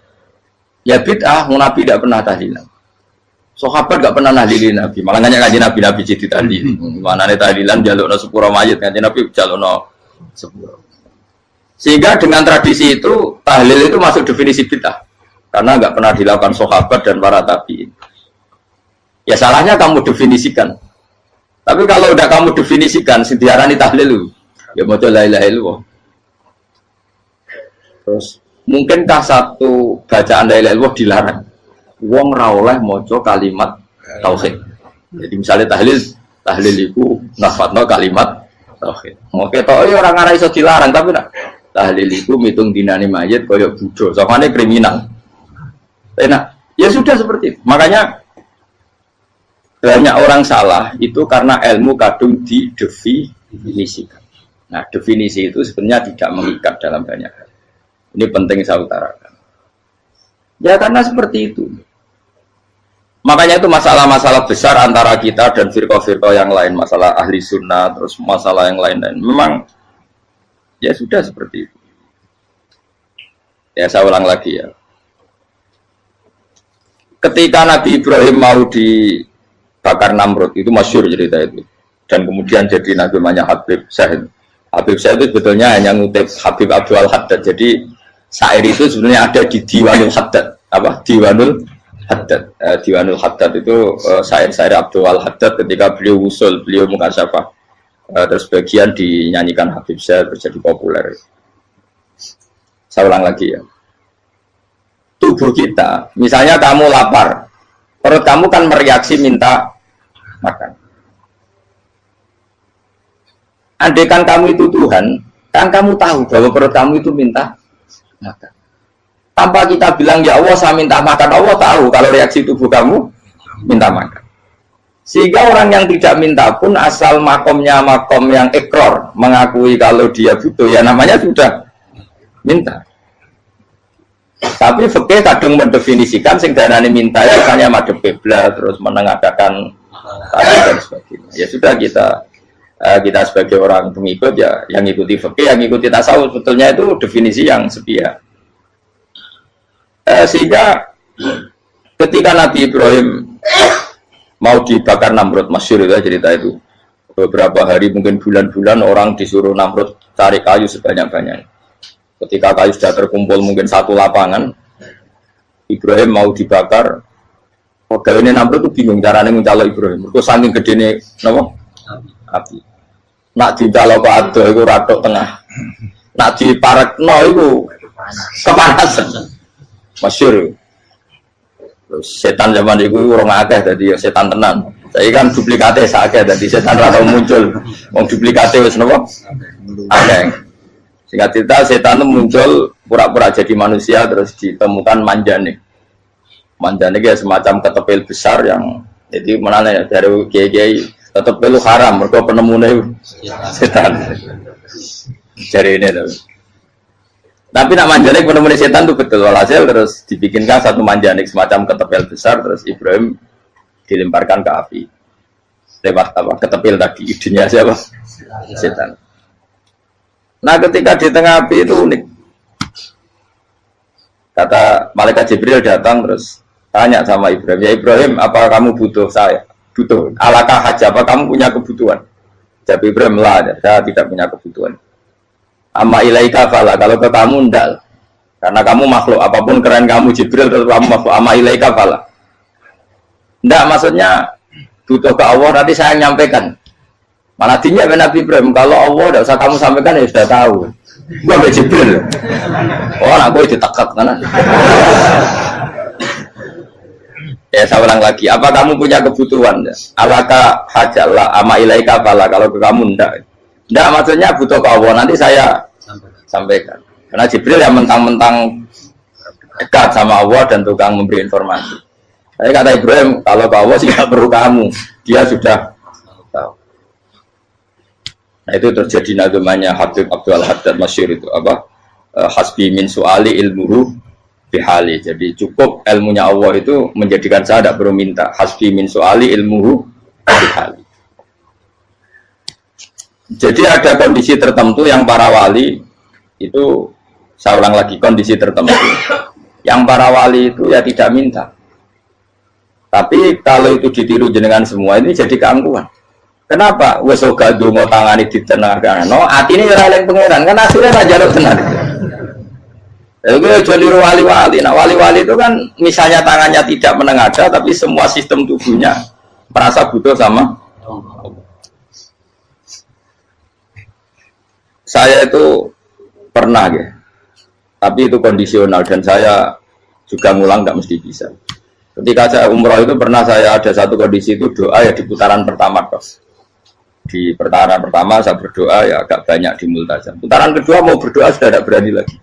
Ya bid'ah, Nabi tidak pernah tahlilan. Sahabat tidak pernah nahlilin Nabi. Malah nanya kaji Nabi jadi tahlil. Mana nih tahlilan jalukno sepuro mayit, kaji Nabi jalukno sepuro. Sehingga dengan tradisi itu tahlil itu masuk definisi bid'ah. Karena nggak pernah dilakukan sahabat dan para tabi'in. Ya salahnya kamu definisikan. Tapi kalau udah kamu definisikan, diarani tahlil, ya mau la ilaha illallah. Terus mungkinkah satu bacaan la ilaha illallah dilarang? Wong ra oleh maca kalimat tauhid. Jadi misalnya tahlil itu nafatno kalimat tauhid. Oke toh ya orang arah iso dilarang, tapi nak tahlil itu mitung dinane mayit kaya budo, samane kriminal. Enak. Ya sudah seperti itu. Makanya banyak orang salah itu karena ilmu kadung didefinisikan. Nah, definisi itu sebenarnya tidak mengikat dalam banyak hal. Ini penting saya utarakan. Ya karena seperti itu. Makanya itu masalah-masalah besar antara kita dan firqah-firqah yang lain, masalah ahli sunnah, terus masalah yang lain-lain. Memang ya sudah seperti itu. Ya saya ulang lagi ya. Ketika Nabi Ibrahim mau dibakar Namrud, itu masyhur cerita itu. Dan kemudian jadi Nabi namanya Habib Syahid. Habib Syahid itu sebetulnya hanya ngutip Habib Abdul Haddad. Jadi syair itu sebenarnya ada di Diwanul Haddad. Apa? Diwanul Haddad. Diwanul Haddad itu syair-syair Abdul Haddad ketika beliau usul, beliau mukasyafah. Terus bagian dinyanyikan Habib Syahid terjadi populer. Saya ulang lagi ya. Tubuh kita, misalnya kamu lapar, perut kamu kan mereaksi minta makan. Andaikan kamu itu Tuhan, kan kamu tahu bahwa perut kamu itu minta makan. Tanpa kita bilang ya Allah saya minta makan, Allah tahu kalau reaksi tubuh kamu minta makan. Sehingga orang yang tidak minta pun asal makomnya makom yang ikror, mengakui kalau dia butuh, ya namanya sudah minta. Tapi fikih kadang mendefinisikan sing darane minta itu hanya madhep kiblat terus menengadakan tadi dan sebagainya. Ya sudah kita sebagai orang pengikut ya yang ikuti fikih, yang ikuti tasawuf sebetulnya itu definisi yang sepihak. Sehingga ketika Nabi Ibrahim mau dibakar Namrud, masyhur itu cerita itu. Beberapa hari mungkin bulan-bulan orang disuruh Namrud cari kayu sebanyak-banyaknya. Ketika kayu sudah terkumpul mungkin satu lapangan, Ibrahim mau dibakar. Pegawainya Namrud itu bingung caranya mencalok Ibrahim. Mereka saking gedene napa? Api. Nak dicalok ke ado itu ratok tengah. Nak diparekno itu kepanasan. Masyhur. Terus setan zaman itu orang akeh dadi setan tenan. Saya kan duplikatnya sakit, jadi setan rata muncul. Wong duplikatnya wis napa? Akeh. Singkat cerita setan itu muncul pura-pura jadi manusia terus ditemukan manjane. Manjane kayak semacam ketepil besar yang jadi mana ya dari kiai-kiai ketepil haram, mereka penemunya setan. Jadi ini tuh. Tapi nak manjanik penemunya setan itu betul. Walhasil terus dibikinkan satu manjanik semacam ketepil besar terus Ibrahim dilemparkan ke api lewat apa ketepil tadi idenya siapa setan. Nah ketika di tengah api itu unik, kata malaikat Jibril datang terus tanya sama Ibrahim, ya Ibrahim apa kamu butuh saya, butuh alakah haja, apa kamu punya kebutuhan? Jawab Ibrahim lah, saya tidak punya kebutuhan. Amma ilaika fala, kalau ke kamu ndak, karena kamu makhluk apapun keren kamu Jibril tetap kamu makhluk. Amma ilaika fala. Nggak, maksudnya butuh ke Allah nanti saya nyampaikan. Malah dinya Nabi Ibrahim kalau Allah tidak usah kamu sampaikan ya sudah tahu. Gua be Jibril. Oh, aku ditekak kan. Ya saya ulang lagi. Apa kamu punya kebutuhan? Alaka hajalah ama ilaika fala, kalau ke kamu ndak. Ndak maksudnya butuh ke Allah nanti saya sampaikan. Karena Jibril yang mentang-mentang dekat sama Allah dan tukang memberi informasi. Saya kata Ibrahim, kalau ke Allah sih tidak perlu kamu, dia sudah tahu. Nah itu terjadi nazamanya Habib Abdul Haddad masyhur itu apa? Hasbi min su'ali ilmuhu bihali. Jadi cukup ilmunya Allah itu menjadikan saya tidak perlu minta. Hasbi min su'ali ilmuhu bihali. Jadi ada kondisi tertentu yang para wali itu, saya ulang lagi, kondisi tertentu yang para wali itu ya tidak minta. Tapi kalau itu ditiru jenengan semua ini jadi keangkuhan. Kenapa? Wes ora ndonga tangane ditenangkan. No, atine ora eling pangeran. Kan asline ra njaluk tenan. Itu jadi wali-wali. Nah, wali-wali itu kan misalnya tangannya tidak menengadah tapi semua sistem tubuhnya merasa butuh sama Allah. Saya itu pernah ya. Tapi itu kondisional dan saya juga ngulang enggak mesti bisa. Ketika saya umroh itu pernah saya ada satu kondisi itu doa ya di putaran pertama kos. Di putaran pertama saya berdoa ya agak banyak di multazam. Putaran kedua mau berdoa sudah tidak berani lagi.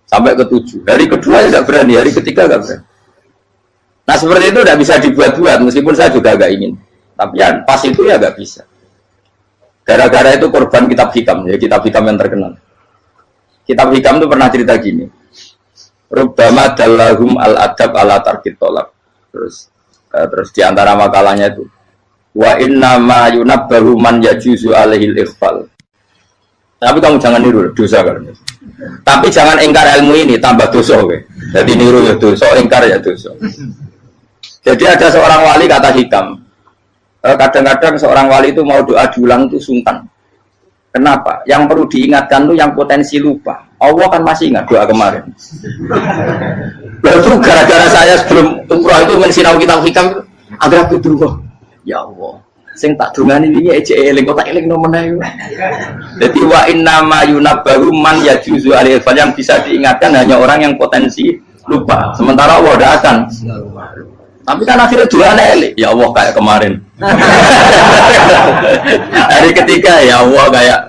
Sampai ke-7. Hari kedua ya tidak berani, hari ketiga tidak berani. Nah seperti itu tidak bisa dibuat-buat meskipun saya juga agak ingin. Tapi ya pas itu ya nggak bisa. Gara-gara itu korban kitab hikam, ya kitab hikam yang terkenal. Kitab hikam itu pernah cerita gini. Rubbama dallahum al-adab ala tarkit tolak. Terus di antara makalahnya itu wa inna ma yunabbahu man yajuzu alaihil ikhfal. Tapi kamu jangan niru dosa kan. Tapi jangan ingkar ilmu ini tambah dosa kowe. Jadi niru ya dosa, ingkar ya dosa. Jadi ada seorang wali kata hikam. Kadang-kadang seorang wali itu mau doa diulang itu sungkan. Kenapa? Yang perlu diingatkan itu yang potensi lupa. Allah kan masih ingat doa kemarin. Lalu gara-gara saya sebelum umroh itu mensinau kitab hikam agar aku dulu. Ya Allah, sing tak dungani ini ece eling kok tak eling nomene. Jadi wa inna ma yunabbahu man yajuzu alaihi yang bisa diingatkan hanya orang yang potensi lupa. Sementara Allah tidak akan. Tapi kan akhirnya doa eling. Ya Allah kayak kemarin. Hari ketiga ya Allah kayak.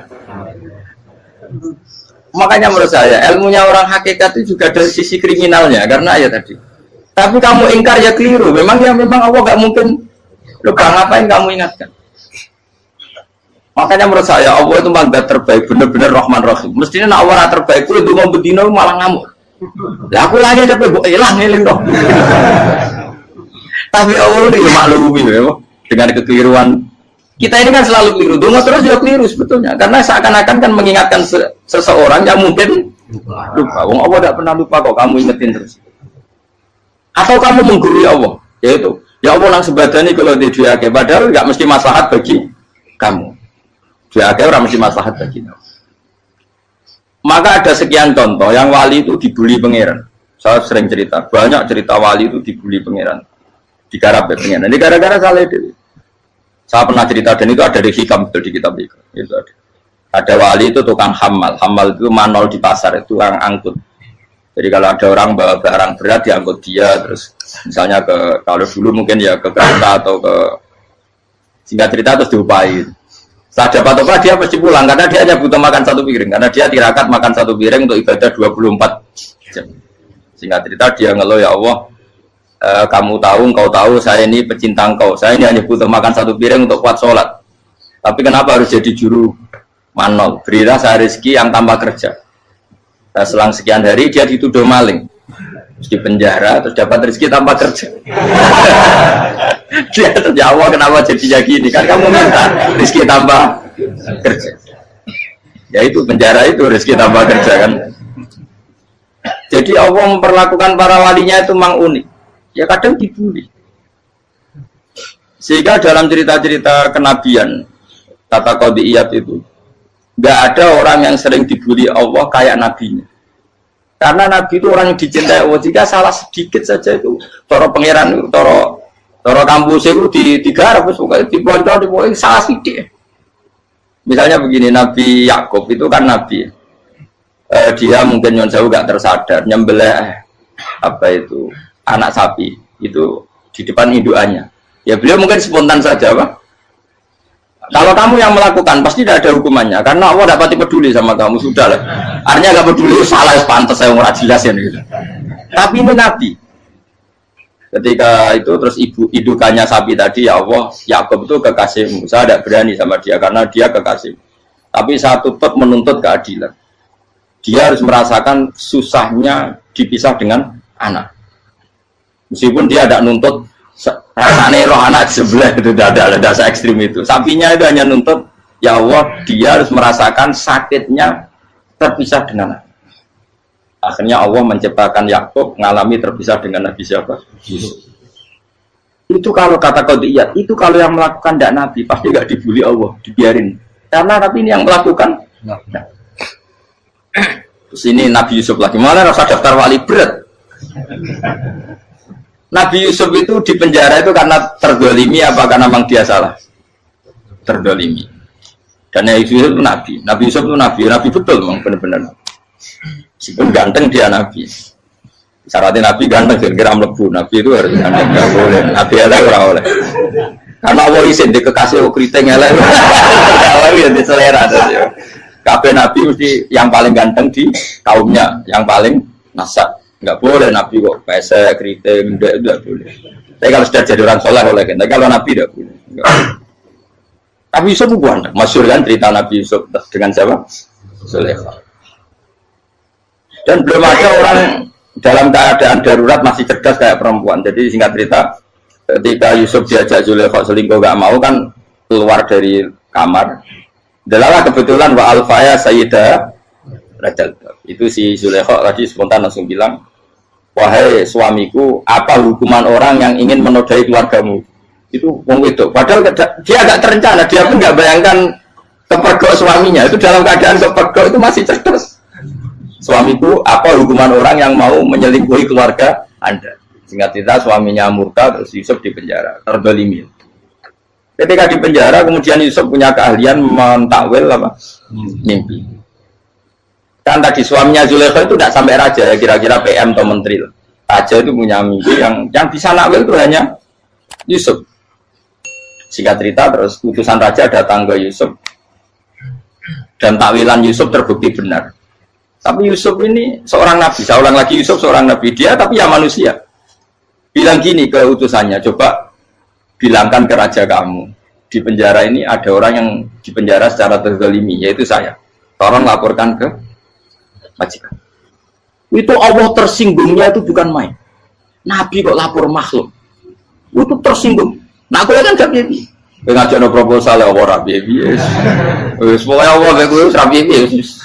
Makanya menurut saya ilmunya orang hakikat itu juga dari sisi kriminalnya karena ya tadi. Tapi kamu ingkar ya keliru. Memang Allah nggak mungkin. Lupa ngapain kamu ingatkan? Makanya menurut saya Allah itu mandat terbaik, benar-benar Rahman Rahim. Mestinya nak Allah terbaik itu mau bedino malah ngamuk. Lah aku lagi tapi mbok ilang eling dong. Tapi Allah itu maklumi ya, dengan kekeliruan. Kita ini kan selalu keliru, donga terus juga keliru sebetulnya. Karena seakan-akan kan mengingatkan seseorang yang mungkin lupa. Wong Allah tidak pernah lupa kok, kamu ingetin terus. Atau kamu menggurui Allah, yaitu ya Allah nang sebadani kalau di dia padahal nggak mesti maslahat bagi kamu. Dia orang mesti maslahat bagi kamu. Maka ada sekian contoh yang wali itu dibully pangeran. Saya sering cerita, banyak cerita wali itu dibully pangeran, digarap ya pangeran. Ini gara-gara salah itu. Saya pernah cerita dan itu ada di hikam betul di kitab itu. Itu ada. Ada wali itu tukang hamal, hamal itu manol di pasar itu orang angkut. Jadi kalau ada orang bawa barang berat diangkut dia, terus misalnya ke kalau dulu mungkin ya ke kereta atau ke singkat cerita terus diupai. Saat dapat apa dia pasti pulang karena dia hanya butuh makan satu piring karena dia tirakat makan satu piring untuk ibadah 24 jam. Singkat cerita dia ngeluh ya Allah, kamu tahu, engkau tahu saya ini pecinta engkau, saya ini hanya butuh makan satu piring untuk kuat sholat. Tapi kenapa harus jadi juru manol? Berilah saya rezeki yang tanpa kerja. Nah, selang sekian hari dia dituduh maling, terus di penjara, terus dapat rezeki tanpa kerja. Dia terjawab kenapa jadinya gini? Kan kamu minta rezeki tanpa kerja. Ya itu penjara itu rezeki tanpa kerja kan. Jadi Allah memperlakukan para walinya itu memang unik. Ya kadang dibully. Sehingga dalam cerita-cerita kenabian tata qadiyat itu nggak ada orang yang sering dibully Allah kayak nabinya. Karena nabi itu orang yang dicintai Allah. Jika salah sedikit saja itu toro pangeran, toro kampus itu digarap, dibontor, salah sedikit. Misalnya begini, Nabi Yakub itu kan nabi. Dia mungkin nyon jauh nggak tersadar nyembelih apa itu anak sapi itu di depan indukannya. Ya beliau mungkin spontan saja, Pak. Kalau kamu yang melakukan pasti tidak ada hukumannya karena Allah dapat peduli sama kamu sudah lah. Artinya nggak peduli salah pantas saya nggak jelas ya gitu. Tapi ini Nabi. Ketika itu terus indukannya sapi tadi ya Allah Yakub itu kekasihmu. Saya tidak berani sama dia karena dia kekasih. Tapi saya tetap menuntut keadilan. Dia harus merasakan susahnya dipisah dengan anak. Meskipun dia tidak nuntut rasanya roh anak sebelah itu tidak ada ekstrim itu. Sapinya itu hanya nuntut ya Allah dia harus merasakan sakitnya terpisah dengan anak. Akhirnya Allah menciptakan Yakub mengalami terpisah dengan Nabi siapa? Yusuf. Itu kalau kata qadiyat, itu kalau yang melakukan tidak Nabi pasti nggak dibully Allah, dibiarin. Karena Nabi ini yang melakukan. Nah. Terus ini Nabi Yusuf lagi, malah rasa daftar wali berat. Nabi Yusuf itu di penjara itu karena terdolimi apa karena memang dia salah? Terdolimi. Dan Yusuf itu Nabi. Nabi Yusuf itu Nabi betul memang benar-benar. Meskipun ganteng dia Nabi. Syaratnya Nabi ganteng, kira-kira melebu. Nabi itu harus ganteng, nggak boleh. Nabi elek ora oleh. Karena Allah izin di kekasih keriting elek. Allah yang diselera. Kabeh Nabi mesti yang paling ganteng di kaumnya, yang paling nasak. Nggak boleh Nabi kok pesek, keriting, enggak boleh. Tapi kalau sudah jadi orang soleh boleh kan. Tapi kalau Nabi tidak boleh. Nabi Yusuf bukan, masyhur kan cerita Nabi Yusuf dengan siapa? Zulaikha. Dan belum ada orang dalam keadaan darurat masih cerdas kayak perempuan. Jadi singkat cerita, ketika Yusuf diajak Zulaikha selingkuh gak mau kan keluar dari kamar. Delalah kebetulan wa alfaya sayyidah Rajal. Itu si Zulaikha tadi spontan langsung bilang, wahai suamiku, apa hukuman orang yang ingin menodai keluargamu? Itu wong itu. Padahal dia agak terencana, dia pun nggak bayangkan kepergok suaminya. Itu dalam keadaan kepergok itu masih cerdas. Suamiku, apa hukuman orang yang mau menyelingkuhi keluarga Anda? Singkat cerita suaminya murka, terus Yusuf di penjara, terdolimi. Ketika di penjara, kemudian Yusuf punya keahlian mentakwil apa? Mimpi. Kan tadi suaminya Zulaikha itu tidak sampai raja ya, kira-kira PM atau menteri. Raja itu punya mimpi yang bisa nakwil itu hanya Yusuf. Singkat cerita terus utusan raja datang ke Yusuf dan takwilan Yusuf terbukti benar. Tapi Yusuf ini seorang nabi, saya ulang lagi Yusuf seorang nabi dia tapi ya manusia. Bilang gini ke utusannya, coba bilangkan ke raja kamu di penjara ini ada orang yang di penjara secara terzalimi yaitu saya. Tolong laporkan ke majikan. Itu Allah tersinggungnya itu bukan main. Nabi kok lapor makhluk. Itu tersinggung. Nah, aku kan gak piye. Kowe ngajakno proposal ya ora piye-piye. Wis pokoke Allah kowe wis ra piye-piye wis.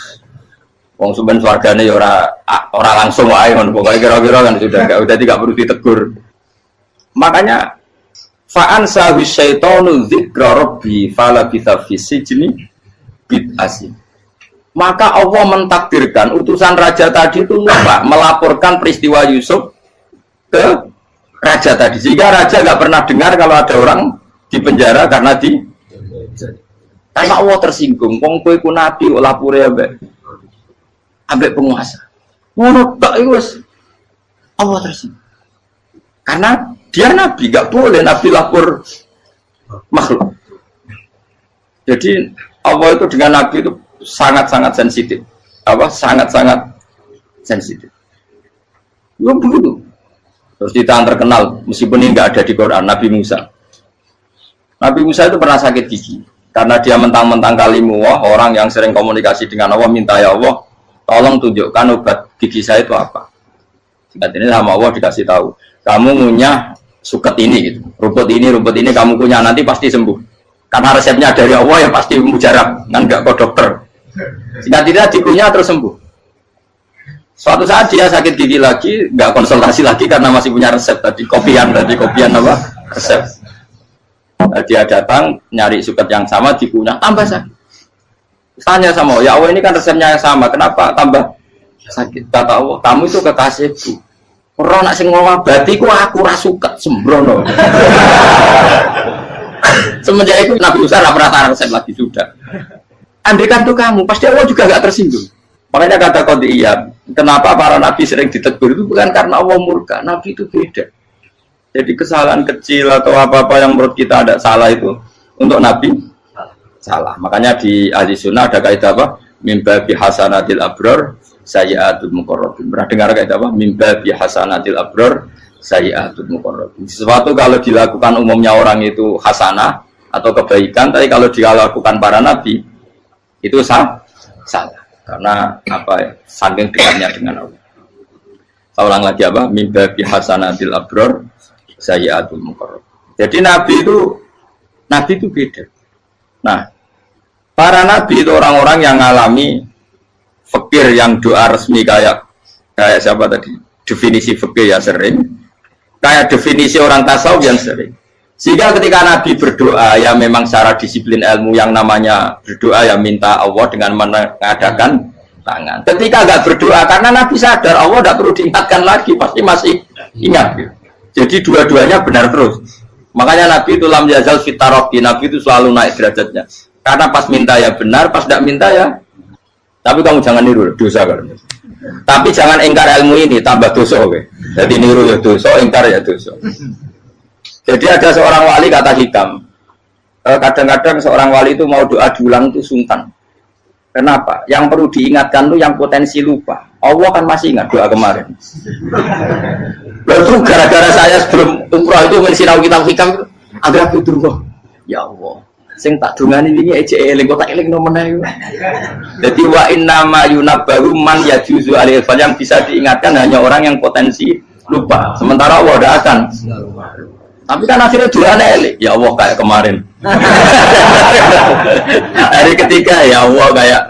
Wong sampean swargane ya ora langsung wae ngono pokoke kira-kira kan sudah enggak perlu ditegur. Makanya fa'an sawi syaitanu dzikra rabbi fala bitha fi sijni bid'asi. Maka Allah mentakdirkan utusan raja tadi itu lupa melaporkan peristiwa Yusuf ke raja tadi, sehingga raja nggak pernah dengar kalau ada orang di penjara karena Allah tersinggung. Wong kowe ku nabi kok lapore ambek penguasa. Ngono tok iku wis Allah tersinggung. Karena dia nabi, nggak boleh nabi lapor makhluk. Jadi Allah itu dengan nabi itu sangat-sangat sensitif. Sangat-sangat sensitif. Ya begitu. Terus kita yang terkenal, meskipun ini nggak ada di Quran, Nabi Musa. Nabi Musa itu pernah sakit gigi karena dia mentang-mentang kalimullah, orang yang sering komunikasi dengan Allah, minta ya Allah, tolong tunjukkan obat gigi saya itu apa. Singkat ini sama Allah dikasih tahu, kamu ngunyah suket ini, gitu. rumput ini kamu kunyah nanti pasti sembuh. Karena resepnya dari Allah ya pasti mujarab, kan nggak kok dokter. Singkat ini dikunyah terus sembuh. Suatu saat dia sakit gigi lagi, nggak konsultasi lagi karena masih punya resep tadi kopian apa resep. Nah, dia datang nyari suket yang sama dikunyah tambah sakit. Tanya sama Allah, ya Allah ini kan resepnya yang sama, kenapa tambah sakit? Kata Allah, kamu itu kekasihku. Orang nak sing ngobati ku aku ra suket sembrono. Semenjak itu Nabi Musa pernah resep lagi sudah. Andaikan tuh kamu, pasti Allah juga nggak tersinggung. Makanya kata Qadiyah, kenapa para nabi sering ditegur itu bukan karena Allah murka, nabi itu beda. Jadi kesalahan kecil atau apa-apa yang menurut kita ada salah itu untuk nabi salah. Makanya di ahli sunnah ada kaidah apa? Mimba bi hasanatil abror sayyi'atul muqarrabin. Pernah dengar kaidah apa? Mimba bi hasanatil abror sayyi'atul muqarrabin. Sesuatu kalau dilakukan umumnya orang itu hasanah atau kebaikan, tapi kalau dilakukan para nabi itu salah. Karena apa ya, saking dekatnya dengan Allah. Saya ulang lagi apa? Mimba bi hasanatil abror sayyi'atul muqarrab. Jadi nabi itu beda. Nah, para nabi itu orang-orang yang mengalami fikir yang doa resmi kayak siapa tadi? Definisi fikir ya sering. Kayak definisi orang tasawuf yang sering. Sehingga ketika Nabi berdoa, ya memang secara disiplin ilmu yang namanya berdoa ya minta Allah dengan mengadakan tangan. Ketika nggak berdoa, karena Nabi sadar Allah tidak perlu diingatkan lagi, pasti masih ingat. Jadi dua-duanya benar terus. Makanya Nabi itu lam yazal fitaroki, Nabi itu selalu naik derajatnya. Karena pas minta ya benar, pas tidak minta ya. Tapi kamu jangan niru dosa kan. Tapi jangan ingkar ilmu ini, tambah dosa. Jadi niru ya dosa, ingkar ya dosa. Jadi ada seorang wali kata hikam, kadang-kadang seorang wali itu mau doa diulang itu sungkan. Kenapa? Yang perlu diingatkan tuh yang potensi lupa. Allah kan masih ingat doa kemarin. Lalu gara-gara saya sebelum umroh itu mensinau kitab hikam, agar aku turun. Ya Allah, sing tak dungani ini aja eling, kok tak eling nomornya. Jadi wa inna ma yunabbahu man yajuzu alil fal, yang bisa diingatkan hanya orang yang potensi lupa. Sementara Allah tidak akan. Tapi kan akhirnya doanya elik, ya Allah kayak kemarin. Hari ketiga ya Allah kayak.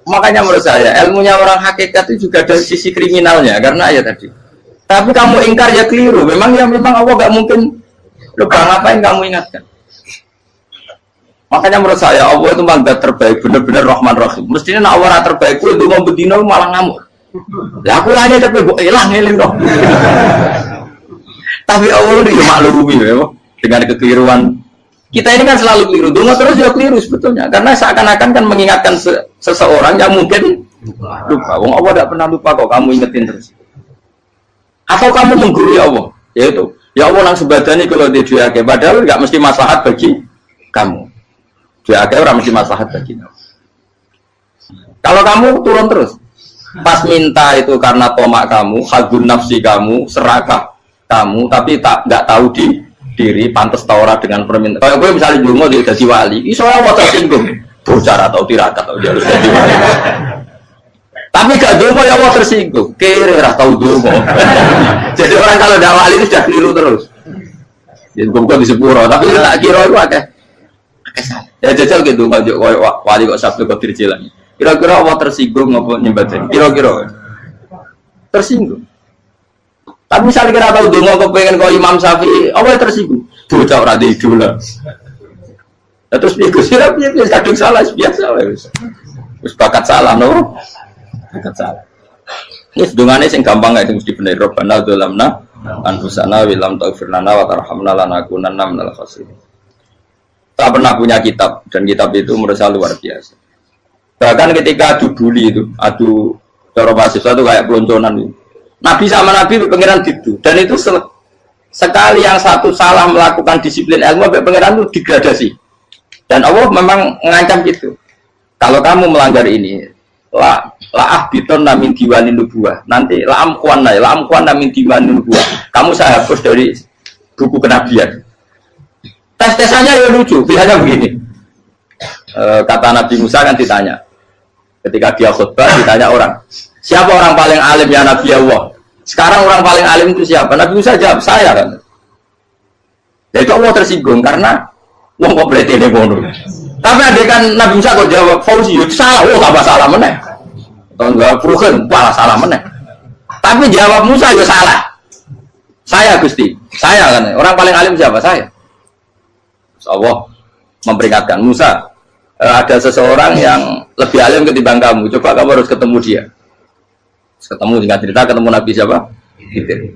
Makanya menurut saya ilmunya orang hakikat itu juga dari sisi kriminalnya, karena ya tadi. Tapi kamu ingkar ya keliru. Memang Allah nggak mungkin lupa, ngapain kamu ingatkan. Makanya menurut saya Allah itu mandat terbaik, benar-benar Rahman Rahim. Mestinya nak Allah terbaik itu mau bedino malah ngamuk. Ya aku hanya tapi gue hilang dong. Tapi Allah itu maklumi ya, dengan kekeliruan. Kita ini kan selalu keliru, dungo terus ya keliru sebetulnya. Karena seakan-akan kan mengingatkan seseorang yang mungkin lupa. Wong Allah tidak pernah lupa kok, kamu ingetin terus. Atau kamu menggurui Allah, yaitu ya Allah langsung badani kalau dia diake, padahal nggak mesti maslahat bagi kamu. Diake orang mesti maslahat bagi kamu. Kalau kamu turun terus, pas minta itu karena tomak kamu, hadun nafsi kamu, serakah kamu, tapi nggak tahu diri pantas taura dengan permintaan. Kalau gue misalnya dulu mau jadi wali, soalnya mau tersinggung, bocor atau tirakat atau dia harus jadi wali. Tapi gak dongo ya Allah tersinggung. Kira ora tau dongo. Jadi orang kalau tidak wali itu sudah keliru terus. Jadi kok di sepuro, tapi tak kira itu akeh. Ya jajal gitu ngajak wali kok Sabtu kok dirjilan. Kira-kira Allah tersinggung ngapa nyembah? Kira-kira tersinggung. Tapi misalnya kira tahu dongo kepengen kok Imam Syafi'i, Allah tersinggung. Bocah ora di idola. Ya terus piye Gus? Ya piye kadung salah biasa wis. Wis bakat salah no. Bakat salah. Wis dongane sing gampang gak mesti bener. Rabbana dzalamna anfusana wa lam taghfir lana wa tarhamna lanakunanna minal khasirin. Tak pernah punya kitab dan kitab itu menurut saya luar biasa. Bahkan ketika adu bully itu, adu cara mahasiswa itu kayak pelonconan itu. Nabi sama Nabi pengiran gitu dan itu sekali yang satu salah melakukan disiplin ilmu sampai pengiran itu degradasi. Dan Allah memang mengancam gitu. Kalau kamu melanggar ini, la ahbiton namin diwani nubuah. Nanti la amkuan namin diwani nubuah. Kamu saya hapus dari buku kenabian. Tes-tesannya ya lucu, pilihannya begini. Kata Nabi Musa kan ditanya. Ketika dia khutbah ditanya orang. Siapa orang paling alim ya Nabi Allah? Sekarang orang paling alim itu siapa? Nabi Musa jawab, saya kan. Jadi Allah tersinggung karena wong kok berarti ini bodoh. Tapi ada kan Nabi Musa kok jawab Fauzi, salah, tambah salah meneh. Tahun enggak peruhen, malah salah meneh. Tapi jawab Musa ya salah. Saya Gusti, saya kan. Orang paling alim siapa? Saya. Allah memperingatkan Musa, ada seseorang yang lebih alim ketimbang kamu. Coba kamu harus ketemu dia. Ketemu dengan cerita ketemu Nabi siapa? Khidir.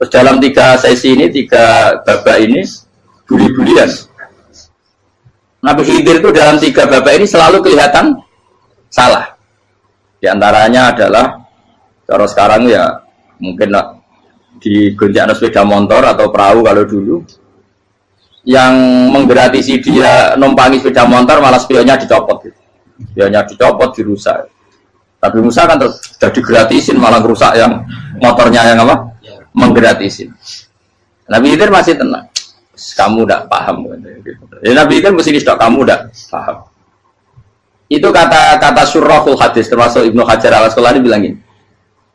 Terus dalam 3 sesi ini, 3 babak ini buli-bulian. Nabi Khidir itu dalam 3 babak ini selalu kelihatan salah. Di antaranya adalah cara sekarang ya mungkin di gonjak sepeda motor atau perahu kalau dulu yang menggratisi dia numpangi sepeda motor malah spionnya dicopot gitu. Spionnya dicopot, dirusak. Tapi Musa kan sudah digratisin malah rusak yang motornya yang apa? Menggratisin. Nabi Khidir masih tenang. Kamu tidak paham. Ya, Nabi Khidir mesti distok kamu tidak paham. Itu kata surahul hadis termasuk Ibnu Hajar al-Asqalani bilang gini.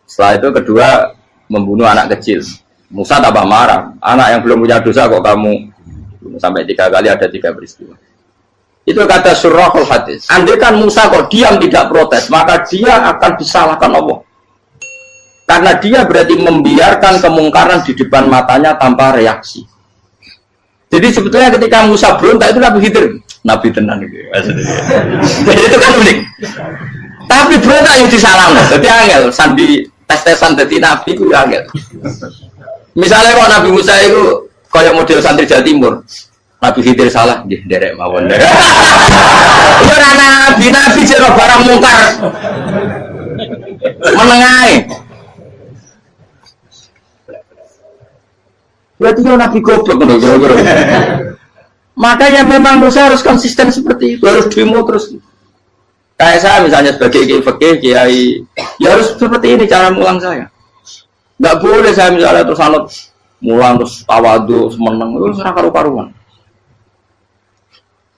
Setelah itu kedua membunuh anak kecil. Musa tambah marah. Anak yang belum punya dosa kok kamu sampai 3 kali ada 3 peristiwa. Itu kata surahul hadis. Andai kan Musa kok diam tidak protes, maka dia akan disalahkan Allah. Karena dia berarti membiarkan kemungkaran di depan matanya tanpa reaksi. Jadi sebetulnya ketika Musa berontak itu Nabi Khidir, Nabi tenang gitu. Jadi itu kan unik. Tapi berontak yang disalahkan. Jadi angel, sandi tes-tesan jadi Nabi itu angel. Misalnya kalau Nabi Musa itu kayak model santri Jawa Timur. Nabi Khidir salah, derek mawon. Ya nabi jero barang mungkar. Menengae. Berarti ya nabi goblok kira-kira. Makanya memang Musa harus konsisten seperti itu, harus demo terus. Kayak saya misalnya sebagai kiai, ya harus seperti ini cara mulang saya. Enggak boleh saya misalnya terus anut mulang terus tawadu, semeneng, terus ora karu-karuan.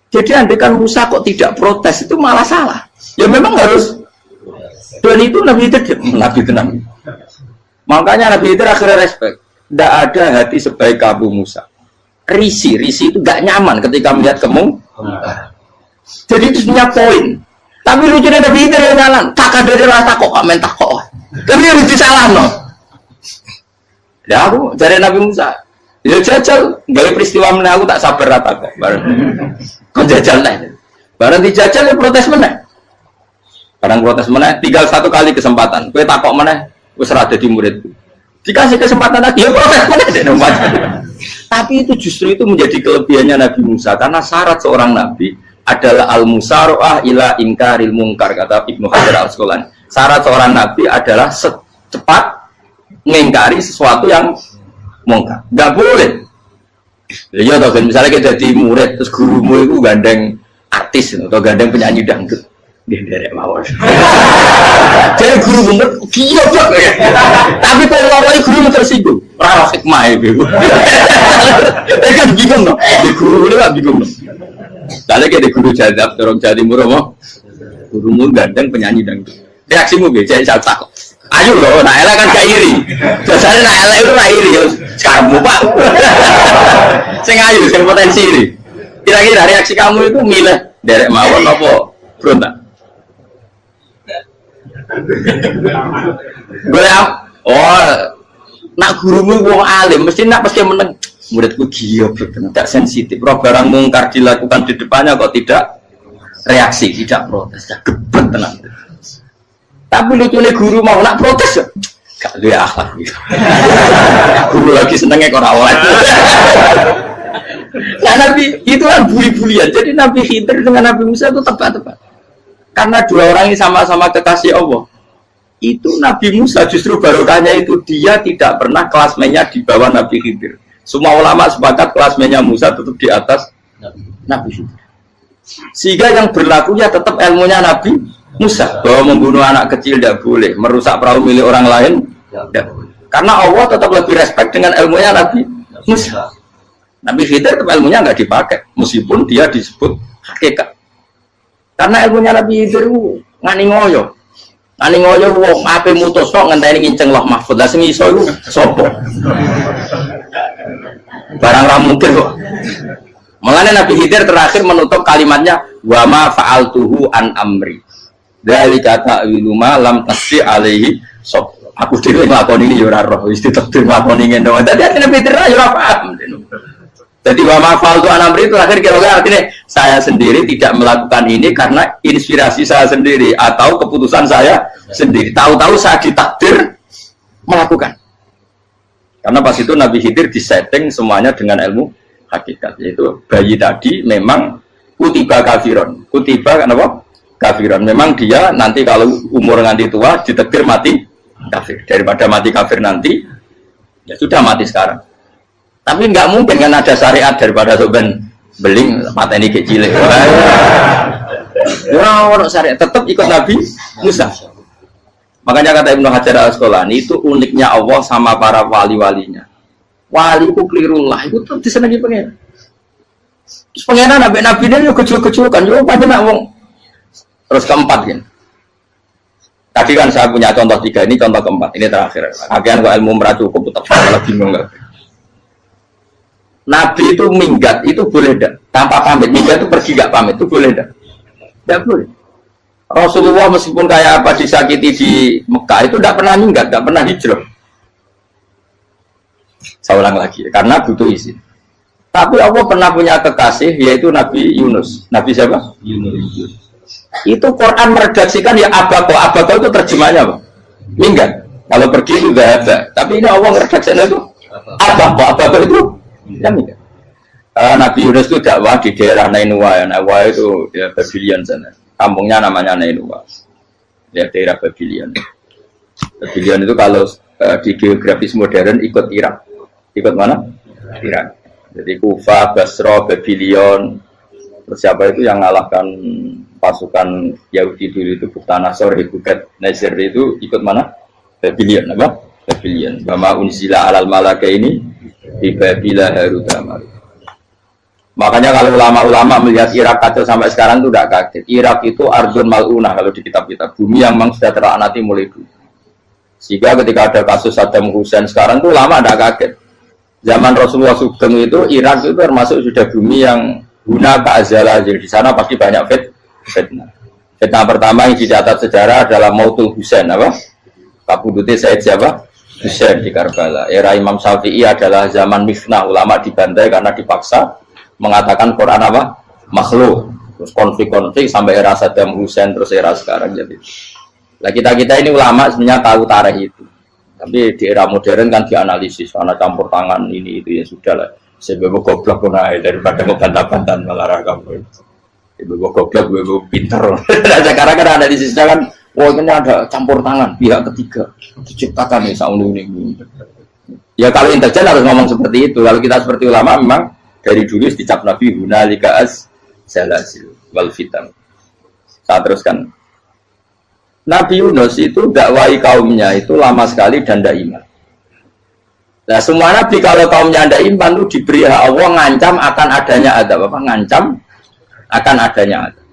Jadi andaikan Musa kok tidak protes itu malah salah. Ya memang harus. Dan itu Nabi Khidir, Nabi tenang. Makanya Nabi Khidir akhirnya respect. Tidak ada hati sebaik kamu Musa. Risi itu gak nyaman ketika melihat kamu. Jadi itu punya poin. Tapi lucunya Nabi Khidir yang jalan. Tak ada rasa kok minta kok. Tapi harus disalah no. Ya aku dari Nabi Musa. Ya jajal, gaya peristiwa meneh aku tak sabar rata kok. Kok jajal nih. Barang dijajal ya protes meneh. Barang protes meneh, tinggal 1 kali kesempatan. Kowe takok meneh, wis ora dadi muridku. Dikasih kesempatan lagi, ya protes meneh dek nomor. Tapi itu justru itu menjadi kelebihannya Nabi Musa karena syarat seorang nabi adalah al-musara'ah ila inkaril munkar kata Ibnu Hajar al-Asqalani. Syarat seorang nabi adalah secepat mengingkari sesuatu yang mungkar. Enggak boleh. Ya toh kan misalnya kita jadi murid terus gurumu itu gandeng artis atau gandeng penyanyi dangdut. Dia derek mawon. Jadi guru bener gila kok. Tapi kalau orang guru tersinggung, ora hikmah itu. Kan bingung no. Di guru itu kan bingung no. Kalau kayak di guru jadab, orang Jawa Timur apa? Gurumu gandeng penyanyi dangdut. Reaksimu piye? Jadi saya takut. Ayo loh, nak elek kan gak iri. Biasanya nak elek itu nak iri. Kamu Pak. Sing ayu, sing potensi iri. Kira-kira reaksi kamu itu milih derek mawon apa berontak? Nak gurumu wong alim, mesti nak pasti meneng. Muridku giok, tidak sensitif. Roh barang mungkar dilakukan di depannya kok tidak reaksi, tidak protes, tidak gebet tenang. Tapi lucunya guru mau nak protes, gak ada akhlak. Guru lagi senengnya kok rawat. Nah Nabi itu kan buli-bulian. Jadi Nabi Khidir dengan Nabi Musa itu tepat-tepat. Karena dua orang ini sama-sama kekasih Allah. Itu Nabi Musa justru barokahnya itu dia tidak pernah klasmennya di bawah Nabi Khidir. Semua ulama sepakat klasmennya Musa tetap di atas Nabi Khidir. Sehingga yang berlakunya tetap ilmunya Nabi Musa, bahwa membunuh anak kecil tidak boleh, merusak perahu milik orang lain tidak boleh. Karena Allah tetap lebih respect dengan ilmunya Nabi Musa. Nabi Khidir tetap ilmunya nggak dipakai, meskipun dia disebut hakikat. Karena ilmunya Nabi Khidir ngani ngoyo, wong ape mutus kok ngenteni kinceng loh mahfud. Lah sing iso iku sapa? Barang ra mungkin kok. Makanya Nabi Khidir terakhir menutup kalimatnya wa ma fa'altuhu an amri. Dzalika ta'wilu ma lam tasdi alaihi sob. Aku dhewe nglakoni iki ya ora roh, wis ditakdir nglakoni ngene. Dadi Nabi Khidir ya ora paham. Jadi wa ma fa'altu an amri itu akhir kira-kira artinya saya sendiri tidak melakukan ini karena inspirasi saya sendiri atau keputusan saya sendiri. Tahu-tahu saya ditakdir melakukan. Karena pas itu Nabi Khidir disetting semuanya dengan ilmu hakikat, yaitu bayi tadi memang kutiba kafiron, kutiba kenapa? Kafiron. Memang dia nanti kalau umur nganti tua ditakdir mati kafir. Daripada mati kafir nanti, ya sudah mati sekarang. Tapi nggak mungkin kan ada syariat daripada soben beling mata ini kecil. Orang syariat tetap ikut Nabi Musa. Makanya kata Ibnu Hajar Al-Asqalani itu uniknya Allah sama para wali-walinya. Wali ku klirullah itu tuh disenangi pengen. Terus pengenan nabi ini kecil-kecil kan, yo pada nak wong. Terus keempat kan. Tadi kan saya punya contoh 3, ini contoh keempat, ini terakhir. Agian kok ilmu merah cukup tetap salah bingung nggak? Nabi itu minggat itu boleh tidak? Tanpa pamit, minggat itu pergi nggak pamit itu boleh tidak? Tidak boleh. Rasulullah meskipun kayak apa disakiti di Mekah itu tidak pernah minggat, tidak pernah hijrah. Saya ulang lagi, karena butuh izin. Tapi Allah pernah punya kekasih, yaitu Nabi Yunus. Nabi siapa? Yunus. Itu Quran meredaksikan ya abako. Abako itu terjemahnya apa? Minggat. Kalau pergi itu tidak ada. Tapi ini Allah meredaksikan itu abako. Abako itu ya minggat. Nabi Yunus itu dakwah di daerah Nainua. Nainua itu ya Babylon sana. Kampungnya namanya Nainua. Ya daerah Babylon. Babylon itu kalau di geografis modern ikut Irak. Ikut mana? Irak. Jadi Kufa, Basra, Babylon. Terus siapa itu yang ngalahkan pasukan Yahudi dulu itu Buktanasor, Hebukat, Nasir itu ikut mana? Babylon, apa? Babylon. Bama unzila alal malaka ini di Babila Harutama. Makanya kalau ulama-ulama melihat Irak kacau sampai sekarang itu tidak kaget. Irak itu Ardun Mal'unah kalau di kitab-kitab. Bumi yang memang sudah terlaknati mulai dulu. Sehingga ketika ada kasus Saddam Hussein sekarang itu ulama tidak kaget. Zaman Rasulullah Sugeng itu Irak itu termasuk sudah bumi yang guna keazalah. Jadi di sana pasti banyak fitnah. Fitnah pertama yang dicatat sejarah adalah Mautul Husain, apa? Kabudutnya Said siapa? Husain di Karbala. Era Imam Syafi'i adalah zaman mifnah, ulama dibantai karena dipaksa mengatakan Quran apa? Makhluk. Terus konflik-konflik sampai era Saddam Hussein terus era sekarang jadi. Lah kita ini ulama sebenarnya tahu tarikh itu. Tapi di era modern kan dianalisis karena campur tangan ini itu ya sudah lah. Sebab goblok pun daripada ngebantah-bantahan malah kamu. Ibu goblok, ibu pinter. Sekarang kan analisisnya kan, wah ini ada campur tangan pihak ketiga diciptakan nih saunu ini. Ya kalau intelijen harus ngomong seperti itu. Kalau kita seperti ulama memang dari dulu dicap Nabi hunalika az-zalazil wal fitan. Saya teruskan. Nabi Yunus itu dakwai kaumnya itu lama sekali dan tidak iman. Nah semua nabi kalau kaumnya tidak iman itu diberi hak Allah ngancam akan adanya adab apa? Ngancam akan adanya adab.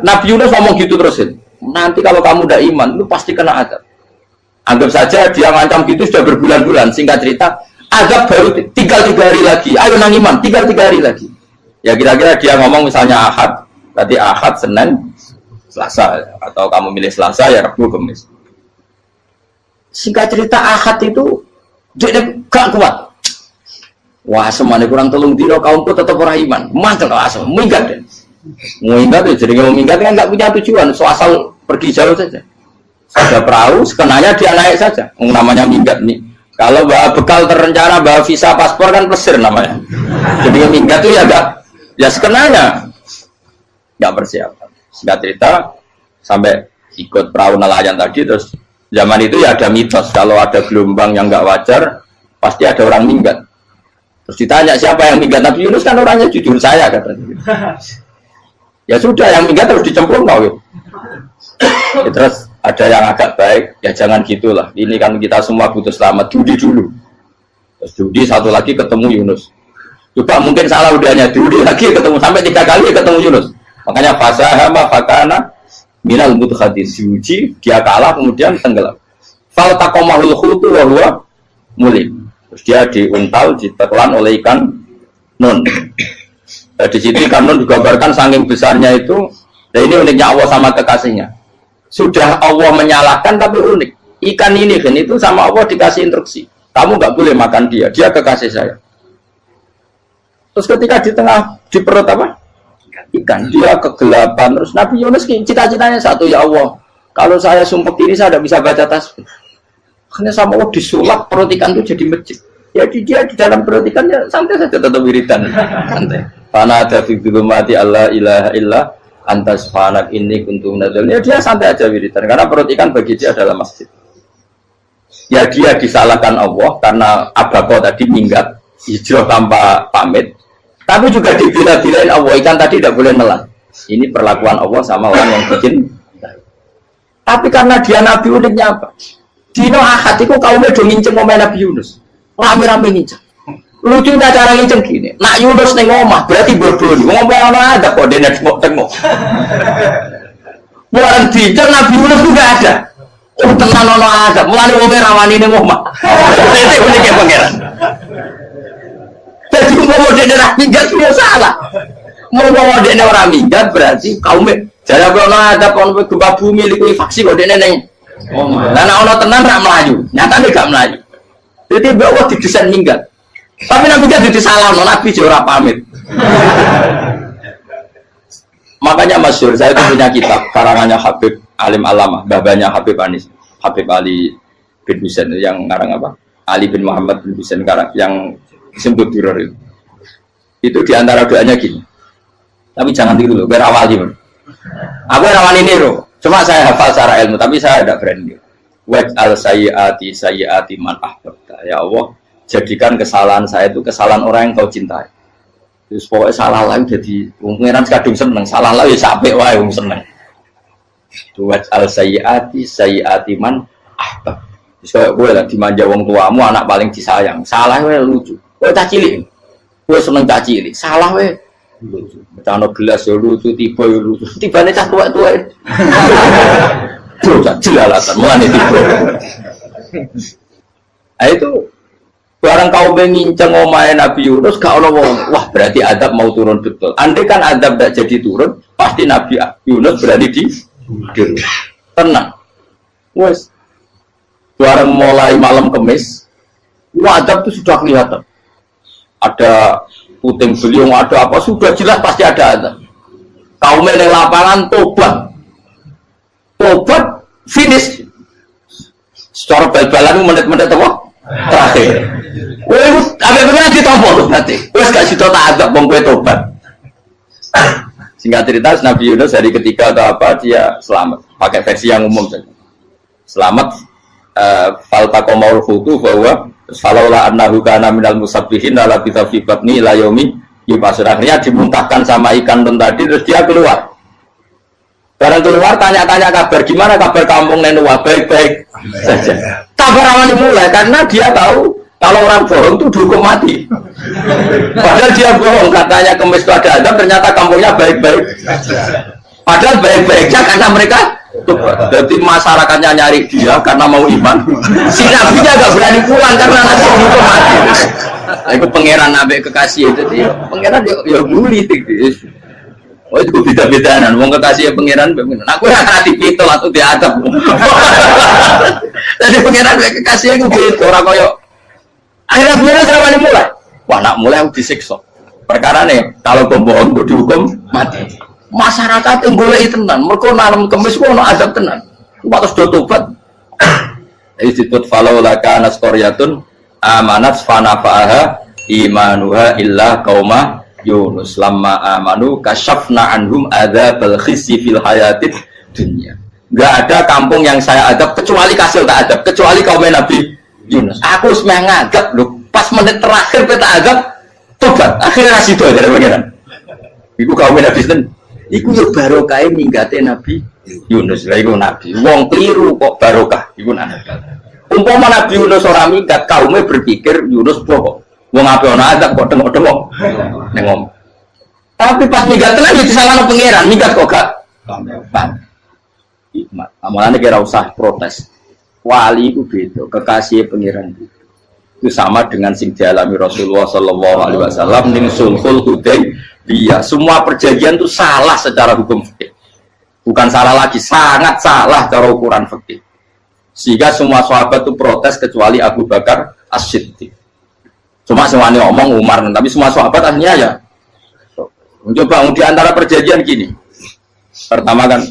Nabi Yunus ngomong gitu terusin. nanti kalau kamu udah iman, lu pasti kena azab. Anggap saja dia ngancam gitu sudah berbulan-bulan. Singkat cerita, azab baru tinggal 3 hari lagi. Ayo nang iman, tinggal 3 hari lagi. Ya kira-kira dia ngomong misalnya Ahad, berarti Ahad, Senin, Selasa. Atau kamu milih Selasa, ya Rabu, Kamis. Singkat cerita Ahad itu dia gak kuat. Wah, semuanya kurang tolong dino kaumku tetap orang iman. Mantel asal, minggat deh. Minggat ya, jadi mau minggat kan nggak punya tujuan, so asal pergi jauh saja. Ada perahu, sekenanya dia naik saja. Namanya minggat nih. Kalau bawa bekal terencana, bawa visa, paspor kan plesir namanya. Jadi minggat itu ya enggak, ya sekenanya nggak persiapan. Singkat cerita sampai ikut perahu nelayan tadi, terus zaman itu ya ada mitos kalau ada gelombang yang nggak wajar, pasti ada orang minggat. Terus ditanya siapa yang minggat, Nabi Yunus kan orangnya jujur saya katanya. Ya sudah, yang minggat harus dicemplung kau. Ya, terus ada yang agak baik, ya jangan gitulah. Ini kan kita semua butuh selamat, judi dulu. Terus judi satu lagi ketemu Yunus. Coba mungkin salah udahnya, judi lagi ketemu sampai 3 kali ketemu Yunus. Makanya fasahama fakana minal mudkhadin, diuji, dia kalah kemudian tenggelam. Fal taqamahul khutu wa huwa mulim. Terus dia diuntal, ditelan oleh ikan nun. Di situ ikan nun digambarkan saking besarnya itu. Dan ini uniknya Allah sama kekasihnya. Sudah Allah menyalahkan tapi unik. Ikan ini kan itu sama Allah dikasih instruksi. Kamu nggak boleh makan dia. Dia kekasih saya. Terus ketika di tengah di perut apa? Ikan. Dia kegelapan. Terus Nabi Yunus cita-citanya satu, ya Allah. Kalau saya sumpah diri saya tidak bisa baca tasbih. Hanya sama Allah disulap perut ikan itu jadi masjid. Jadi dia di dalam perut ikan ya santai saja tetap wiridan. Santai. Fana ada fi dzulumati alla ilaha illa anta subhanak inni kuntu minadz zalimin. Ya dia santai aja wiridan karena perut ikan bagi dia adalah masjid. Ya dia disalahkan Allah karena abako tadi minggat hijrah tanpa pamit. Tapi juga dibila-bilain Allah, ikan tadi tidak boleh nelan. Ini perlakuan Allah sama orang yang bikin. Tapi karena dia Nabi uniknya apa? Dino Ahad itu kaumnya udah nginceng ngomong Nabi Yunus. Rame-rame nginceng. Lucunya cara nginceng gini. Nak Yunus nih ngomah, berarti berdua. Ngomong apa ada kok, dia tengok-tengok. Bukan dinceng Nabi Yunus juga ada. Oh tenang ono ada, mulai ngomong rawani nih ngomah. Itu uniknya pangeran. Jadi ngomong dia orang minggat dia salah. Ngomong dia orang minggat berarti kaumnya. Jadi kalau ada kon gempa bumi liku faksi kok dia neng. Oh, nah ono tenan rak melayu, nyatane gak melayu. Jadi bahwa didesain minggat. Tapi Nabi kan disalahno, Nabi ora pamit. Makanya masyhur saya itu punya kitab karangannya Habib Alim Alamah, babanya Habib Anis, Habib Ali bin Husain yang ngarang apa? Ali bin Muhammad bin Husain karang yang disebut duror itu. Itu diantara doanya gini. Tapi jangan tiru loh, berawali. Aku rawani niru. Cuma saya hafal secara ilmu, tapi saya tidak berani. Waj'al sayyiati man ahbabta. Ya Allah, jadikan kesalahan saya itu kesalahan orang yang kau cintai. Terus pokoknya salah lain jadi pengiran kadung seneng, salah lain ya sampai wae wong seneng. Waj'al sayyiati man ahbab. Terus kayak gue lah dimanja wong tuamu, anak paling disayang. Salah wae lucu. Kowe cah cilik. Kowe seneng cah cilik. Salah wae lucu. Becano gelas ya lucu, tiba ya lucu. Tibane cah tuwek-tuwek. Terus jelalatan mulane tiba. Nah itu barang kau menginceng omahe Nabi Yunus gak ono wong. Wah, berarti adab mau turun betul. Andai kan adab tidak jadi turun, pasti Nabi Yunus berarti di tenang. Wes. Barang mulai malam Kamis, adab itu sudah kelihatan. Ada puting beliung, ada apa sudah jelas pasti ada azab. Kaum yang lapangan tobat finish. Secara bal-balan menit-menit apa? Terakhir. Wes apa ditompo tuh berarti. Wes gak sida tak azab wong kowe tobat. Singkat cerita Nabi Yunus hari ketiga atau apa dia selamat. Pakai versi yang umum saja. Selamat fal taqamaul khutu bahwa falaula annahu kana minal musabbihin la bi batni ila yaumi yub'atsun. Akhirnya dimuntahkan sama ikan nun tadi terus dia keluar. Barang keluar tanya-tanya kabar gimana kabar kampung Nenua, baik-baik saja. Kabar awal mulai karena dia tahu kalau orang bohong itu dihukum mati. Padahal dia bohong katanya Kemis itu ada azab, ternyata kampungnya baik-baik. Padahal baik-baiknya karena mereka tobat. Jadi masyarakatnya nyari dia karena mau iman. Si nabinya gak berani pulang karena nanti itu mati. Aku pangeran nabi kekasih itu dia. Pangeran ya bully gitu. Oh itu beda-bedaan. Wong kekasih pangeran. Aku yang hati pitol atau diadab. Jadi pangeran kekasih aku gitu. Orang koyo. Akhirnya pangeran sama mulai. Wah nak mulai aku disiksa. Perkara nih kalau pembohong itu dihukum mati. Masyarakat yang boleh tenan. Mereka nalam kemis kok azab tenan. Batas do tobat. Institut falau laka naskoryatun amanat fanafa'aha imanuha illa qauma Yunus lamma amanu kasyafna anhum adzabal khizyi fil hayatid dunya. Enggak ada kampung yang saya adab kecuali kasil tak adab, kecuali kaum Nabi Yunus. Aku semeh ngadab lho, pas menit terakhir peta adab tobat. Akhirnya sido dari pangeran. Iku kaum Nabi sinten? Iku yo barokah minggate Nabi Yunus. Lah iku nabi. Wong kliru kok barokah iku nabi. Umpama Nabi Yunus ora minggat, kaumnya berpikir Yunus bohong. Wong ape ana azab kok tengok-tengok ning ngomong. Tapi pas minggat tenan iki salahno pangeran, minggat kok gak paham. Hikmat. Amalane kira usah protes. Wali itu beda, kekasih pangeran itu sama dengan sing dialami Rasulullah sallallahu alaihi wasallam ning sulhul Hudaybiyah. Semua perjanjian itu salah secara hukum fikih. Bukan salah lagi, sangat salah cara ukuran fikih. Sehingga semua sahabat itu protes kecuali Abu Bakar As-Siddiq. Cuma semuanya ngomong Umar, tapi semua sahabat akhirnya ya mencoba di antara perjanjian gini. Pertama kan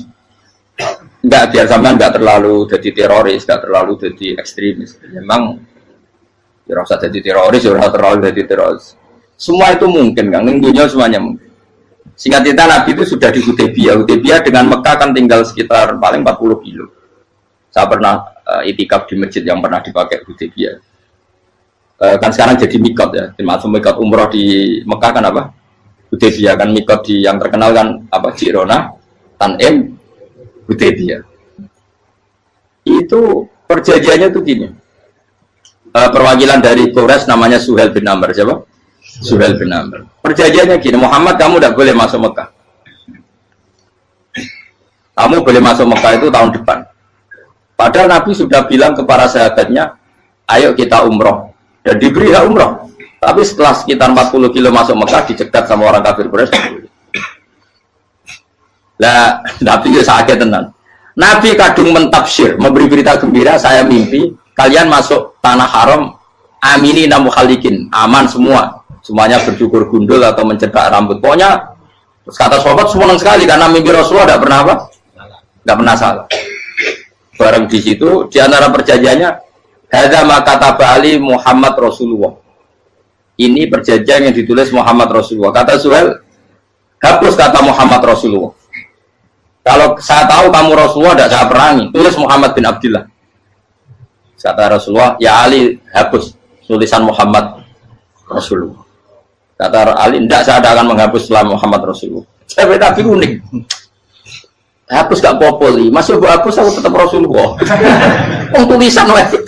enggak biar sampean enggak terlalu jadi teroris, enggak terlalu jadi ekstremis. Memang ya usah jadi teroris, ya terlalu jadi teroris. Semua itu mungkin kan, dunia semuanya mungkin. Singkat cerita Nabi itu sudah di Hudaybiyah. Hudaybiyah dengan Mekah kan tinggal sekitar paling 40 kilo. Saya pernah itikaf di masjid yang pernah dipakai Hudaybiyah. Kan sekarang jadi mikot ya, termasuk mikot umroh di Mekah kan apa? Hudaybiyah kan mikot di yang terkenal kan apa? Jirona, Tanim, Hudaybiyah. Itu perjanjiannya tuh gini. Perwakilan dari Quraisy namanya Suhail bin Amr, siapa? Suhail bin Amr. Perjanjiannya gini, Muhammad kamu tidak boleh masuk Mekah. Kamu boleh masuk Mekah itu tahun depan. Padahal Nabi sudah bilang kepada sahabatnya, ayo kita umroh. Dan diberi hak umroh. Tapi setelah sekitar 40 kilo masuk Mekah, dicegat sama orang kafir Quraisy. Lah, Nabi itu sakit tenan. Nabi kadung mentafsir, memberi berita gembira, saya mimpi kalian masuk tanah haram, aminina mukhalikin, aman semua. Semuanya bercukur gundul atau mencetak rambut. Pokoknya, terus kata sahabat senang sekali karena mimpi Rasulullah tidak pernah apa? Tidak pernah salah. Bareng di situ, di antara perjanjiannya, hadza ma kataba ali Muhammad Rasulullah. Ini perjanjian yang ditulis Muhammad Rasulullah. Kata Suhail, hapus kata Muhammad Rasulullah. Kalau saya tahu kamu Rasulullah tidak saya perangi, tulis Muhammad bin Abdullah. Kata Rasulullah, ya Ali hapus tulisan Muhammad Rasulullah. Kata Ali, tidak saya akan menghapus setelah Muhammad Rasulullah. Saya tapi unik. Hapus gak popoli, masih hapus aku tetap Rasulullah. Tulisan wajib.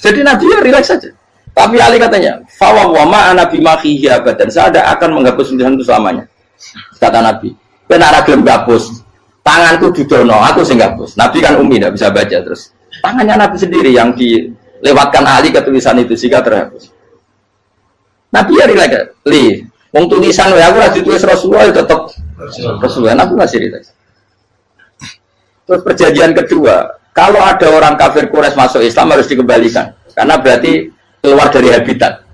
Jadi Nabi ya relax saja. Tapi Ali katanya, fawwama ana bimakhihi abadan. Saya tidak akan menghapus tulisan itu selamanya. Kata Nabi, benar gelem hapus. Tanganku didono, aku sing hapus. Nabi kan umi tidak bisa baca terus. Tangannya Nabi sendiri yang dilewatkan Ali ke tulisan itu sehingga terhapus. Nabi ya relax. Li, wong tulisan wae aku ora ditulis Rasulullah ya tetap Rasulullah. Nabi masih relax. Terus perjanjian kedua, kalau ada orang kafir Quraisy masuk Islam harus dikembalikan, karena berarti keluar dari habitat.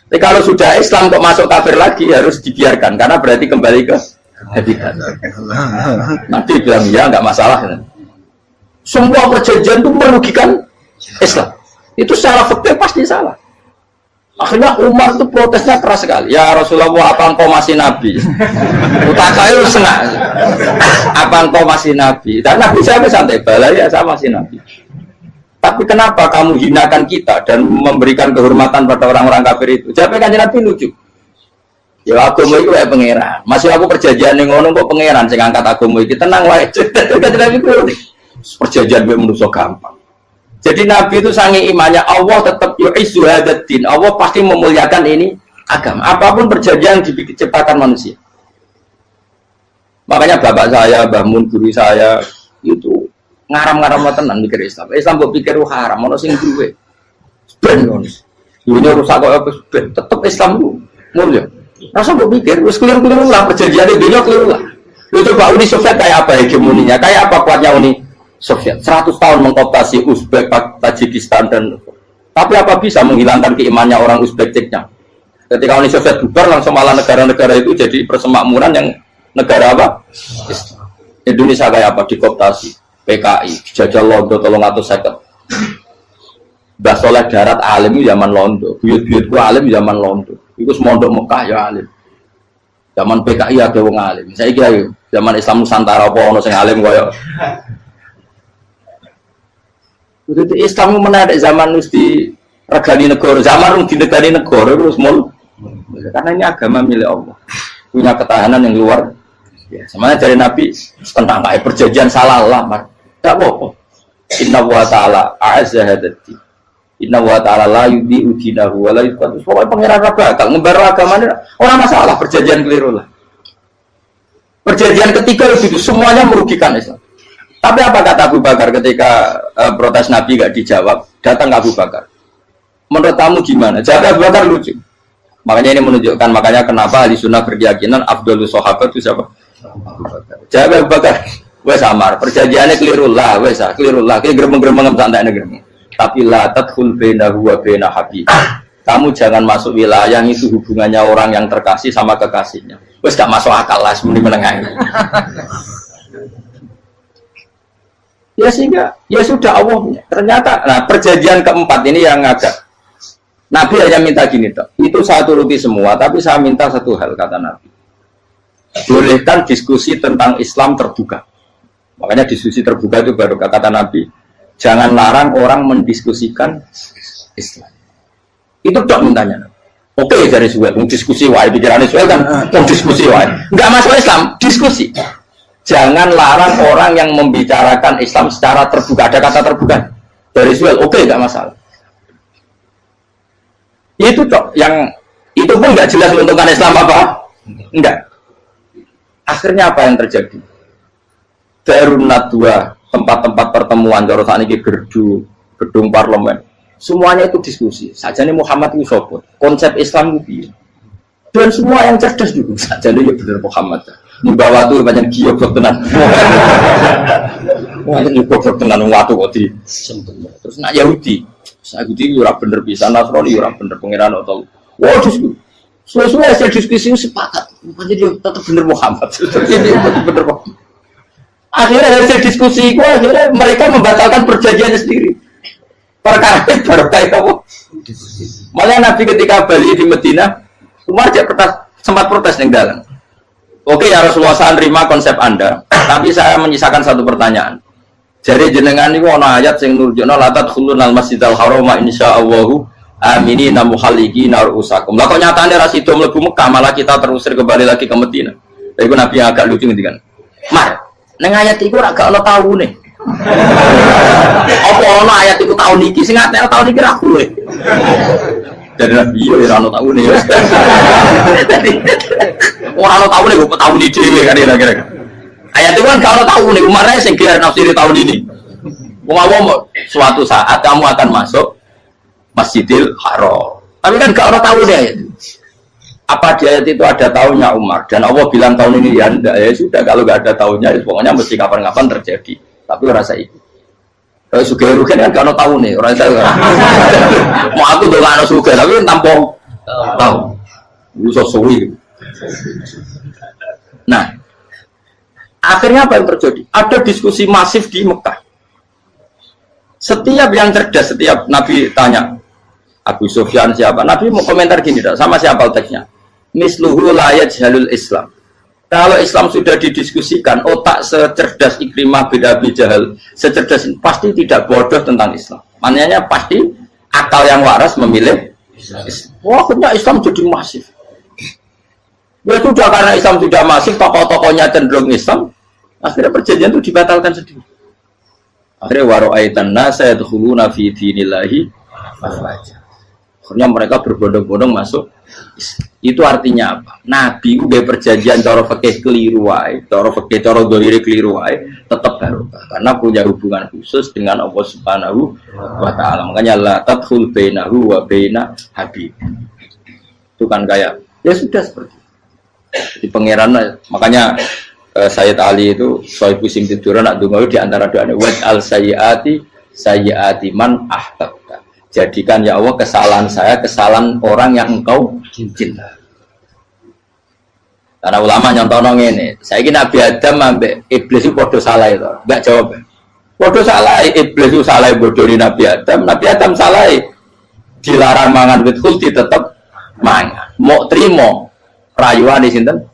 Tapi kalau sudah Islam kok masuk kafir lagi harus dibiarkan, karena berarti kembali ke habitat. Nanti bilang ya nggak masalah. Semua perjanjian itu merugikan Islam. Itu secara fikih pasti salah. Akhirnya Umar itu protesnya keras sekali. Ya Rasulullah, apa engkau masih nabi? Utakail senang. Apa engkau masih nabi? Dan Nabi saya santai balai ya saya masih nabi. Tapi kenapa kamu hinakan kita dan memberikan kehormatan pada orang-orang kafir itu? Jawabnya kan Nabi lucu. Ya agama itu kayak pangeran. Masih aku perjanjian yang ngono kok pangeran sing angkat agama iki tenang wae. Kan Nabi ku perjanjian gue manusia gampang. Jadi Nabi itu sangi imannya Allah tetap yu'izzu hadzal-din. Allah pasti memuliakan ini agama. Apapun perjanjian diciptakan manusia. Makanya bapak saya, Mbah Mun, guru saya itu ngaram-ngaram tenan mikir Islam. Islam mbok pikir haram, ono sing duwe. Ben ngono. Dunya rusak kok apa ben tetep Islam ku mulya. Rasa mbok pikir wis keliru-keliru lah perjanjian dunya keliru lah. Lu coba Uni Soviet kayak apa hegemoninya? Kayak apa kuatnya Uni Soviet? 100 tahun mengkooptasi Uzbek, Tajikistan dan tapi apa bisa menghilangkan keimannya orang Uzbek Ceknya? Ketika Uni Soviet bubar langsung malah negara-negara itu jadi persemakmuran yang negara apa? Indonesia kayak apa? Dikooptasi PKI, dijajah Londo 350. Mbah Soleh Darat alim zaman Londo, buyut-buyutku alim zaman Londo. Iku semondok Mekah ya alim. Zaman PKI ada wong alim. Saiki ayo zaman Islam Nusantara apa ono sing alim koyo. Itu Islam menarik zaman wis di regani negara, zaman di negani negara terus mul. Karena ini agama milik Allah. Punya ketahanan yang luar biasa. Semuanya dari Nabi tentang kayak perjanjian salah lamar. Enggak apa-apa. Inna wa ta'ala a'azza hadati. Inna wa ta'ala la yudhi'u dinahu wa la yudhi'u. Pokoknya pangeran bakal ngebaru agamanya orang masalah perjanjian keliru lah. Perjanjian ketiga itu semuanya merugikan Islam. Tapi apa kata Abu Bakar ketika protes Nabi gak dijawab? Datang Abu Bakar. Menurut kamu gimana? Jawab Abu Bakar lucu. Makanya ini menunjukkan makanya kenapa ahli sunnah berkeyakinan Abdullah sahabat itu siapa? Abu Bakar. Jawab Abu Bakar. Wes samar, perjanjiannya keliru lah, wes keliru lah. Kayak geremeng-geremeng santai negeri. Tapi la tadkhul bainahu wa baina habib. Kamu jangan masuk wilayah itu hubungannya orang yang terkasih sama kekasihnya. Wes gak masuk akal lah semuanya menengah. Ya sehingga ya sudah Allah punya. Ternyata nah perjanjian keempat ini yang agak Nabi hanya minta gini toh. Itu saya turuti semua, tapi saya minta satu hal kata Nabi. Bolehkan diskusi tentang Islam terbuka. Makanya diskusi terbuka itu baru kata Nabi. Jangan larang orang mendiskusikan Islam. Itu dok mintanya. Oke dari Suel, diskusi wae pikirannya Suel kan, diskusi wae. Enggak masuk Islam, diskusi. Jangan larang orang yang membicarakan Islam secara terbuka. Ada kata terbuka dari Suel, oke enggak masalah. Itu dok, yang itu pun enggak jelas menentukan Islam apa? Enggak. Akhirnya apa yang terjadi? Darun Nadwa, tempat-tempat pertemuan, cara saat ini gedung parlemen, semuanya itu diskusi. Sajane Muhammad itu sopot, konsep Islam itu, dan semua yang cerdas juga. Sajane ya benar Muhammad. Membawa tuh banyak giok tenan. Banyak giok tenan waktu kok di. Terus nak Yahudi, Yahudi ora bener bisa, Nasrani ora bener pengiran atau. Wah diskusi. Sesuai hasil diskusi sepakat, jadi tetap bener Muhammad. Jadi tetap bener Muhammad. Akhirnya hasil diskusi itu akhirnya mereka membatalkan perjanjiannya sendiri. Perkara baru kayak apa? Malah Nabi ketika balik di Medina, Umar sempat protes yang dalam. Oke ya Rasulullah, saya terima konsep Anda, tapi saya menyisakan satu pertanyaan. Jadi jenengan itu ada ayat yang nurjuna la tadkhulun al masjidal harama insyaallahu aminina muhalliqina ru'usakum. Lah kok nyatane ra sida mlebu Mekah malah kita terusir kembali lagi ke Medina. Iku Nabi yang agak lucu ngendikan. Mar, ning ayat iku ora gak ono taune. Apa ono ayat iku tahun iki sing ngatene tahun iki ra kuwe. Jadi Nabi yo ora ono taune. Dadi ora ono taune kok tahun iki dhewe kan kira-kira. Ayat itu kan kalau tahu nih kemarin sing kira nafsiri tahun ini. Mau suatu saat kamu akan masuk Masjidil Haram. Tapi kan gak orang tahu deh ayat. Apa di ayat itu ada tahunnya Umar dan Allah bilang tahun ini ya enggak, ya sudah kalau nggak ada tahunnya ya pokoknya mesti kapan-kapan terjadi. Tapi rasa itu. Kalau suka rugen kan gak orang tahu nih orang tahu. Mau aku tuh gak ada suka tapi tampung tahu. Bisa suwi. Nah, akhirnya apa yang terjadi? Ada diskusi masif di Mekah. Setiap yang cerdas, setiap Nabi tanya Abu Sufyan siapa? Nabi mau komentar gini, sama siapa teksnya? Misluhu layat jalul Islam. Kalau Islam sudah didiskusikan, otak secerdas Ikrimah bin Abi Jahal, secerdas pasti tidak bodoh tentang Islam. Maknanya pasti akal yang waras memilih Islam. Wah, akhirnya Islam jadi masif. Ya sudah karena Islam sudah masif, tokoh-tokohnya cenderung Islam, akhirnya perjanjian itu dibatalkan sendiri. Akhirnya waro'aitan nasa yadkhuluna fi dinillahi afwaja. Akhirnya mereka berbondong-bondong masuk. Itu artinya apa? Nabi udah perjanjian cara fikih keliru wae, cara fikih cara dzahir keliru wae, tetap barokah karena punya hubungan khusus dengan Allah Subhanahu wa taala. Makanya la tadkhul bainahu wa baina habib. Itu kan kayak ya sudah seperti itu. Di pangeran makanya Sayyid Ali itu Sohibu Simtiduran nak dungo di antara doanya wad al sayyati man ahbabta. Jadikan ya Allah kesalahan saya kesalahan orang yang engkau cinta. Karena ulama nyontono ngene, saiki Nabi Adam ambek iblis itu padha salah itu. Enggak jawab. Padha salah, iblis itu salah bodoni Nabi Adam salah. Dilarang mangan wit khuldi tetep mangan. Mau trimo rayuan di sinten?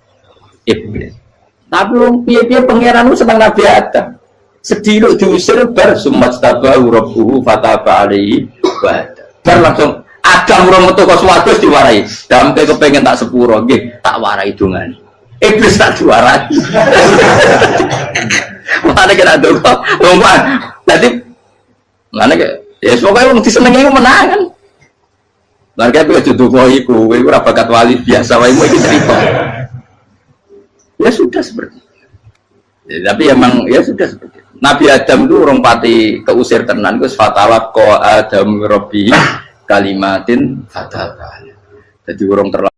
Iblis. Tapi wong piye-piye pangeran ku seneng Nabi Adam. Sediluk diusir bar sumat tabahu rabbuhu fataba alaihi wa bar langsung Adam ora metu kok swarga diwarai. Dampe kepengin tak sepuro nggih, tak warai dongane. Iblis tak diwarai. Mane kena ndonga, lompat. Dadi mane ya pokoke wong disenengi menangan. Lah kaya kudu ndonga iku, kowe ora bakat wali biasa wae iki cerita. Ya sudah seperti itu. Ya, tapi emang ya sudah seperti itu. Nabi Adam itu orang pati keusir tenan itu fatawat ko Adam Robbi kalimatin fatah. Jadi orang terlalu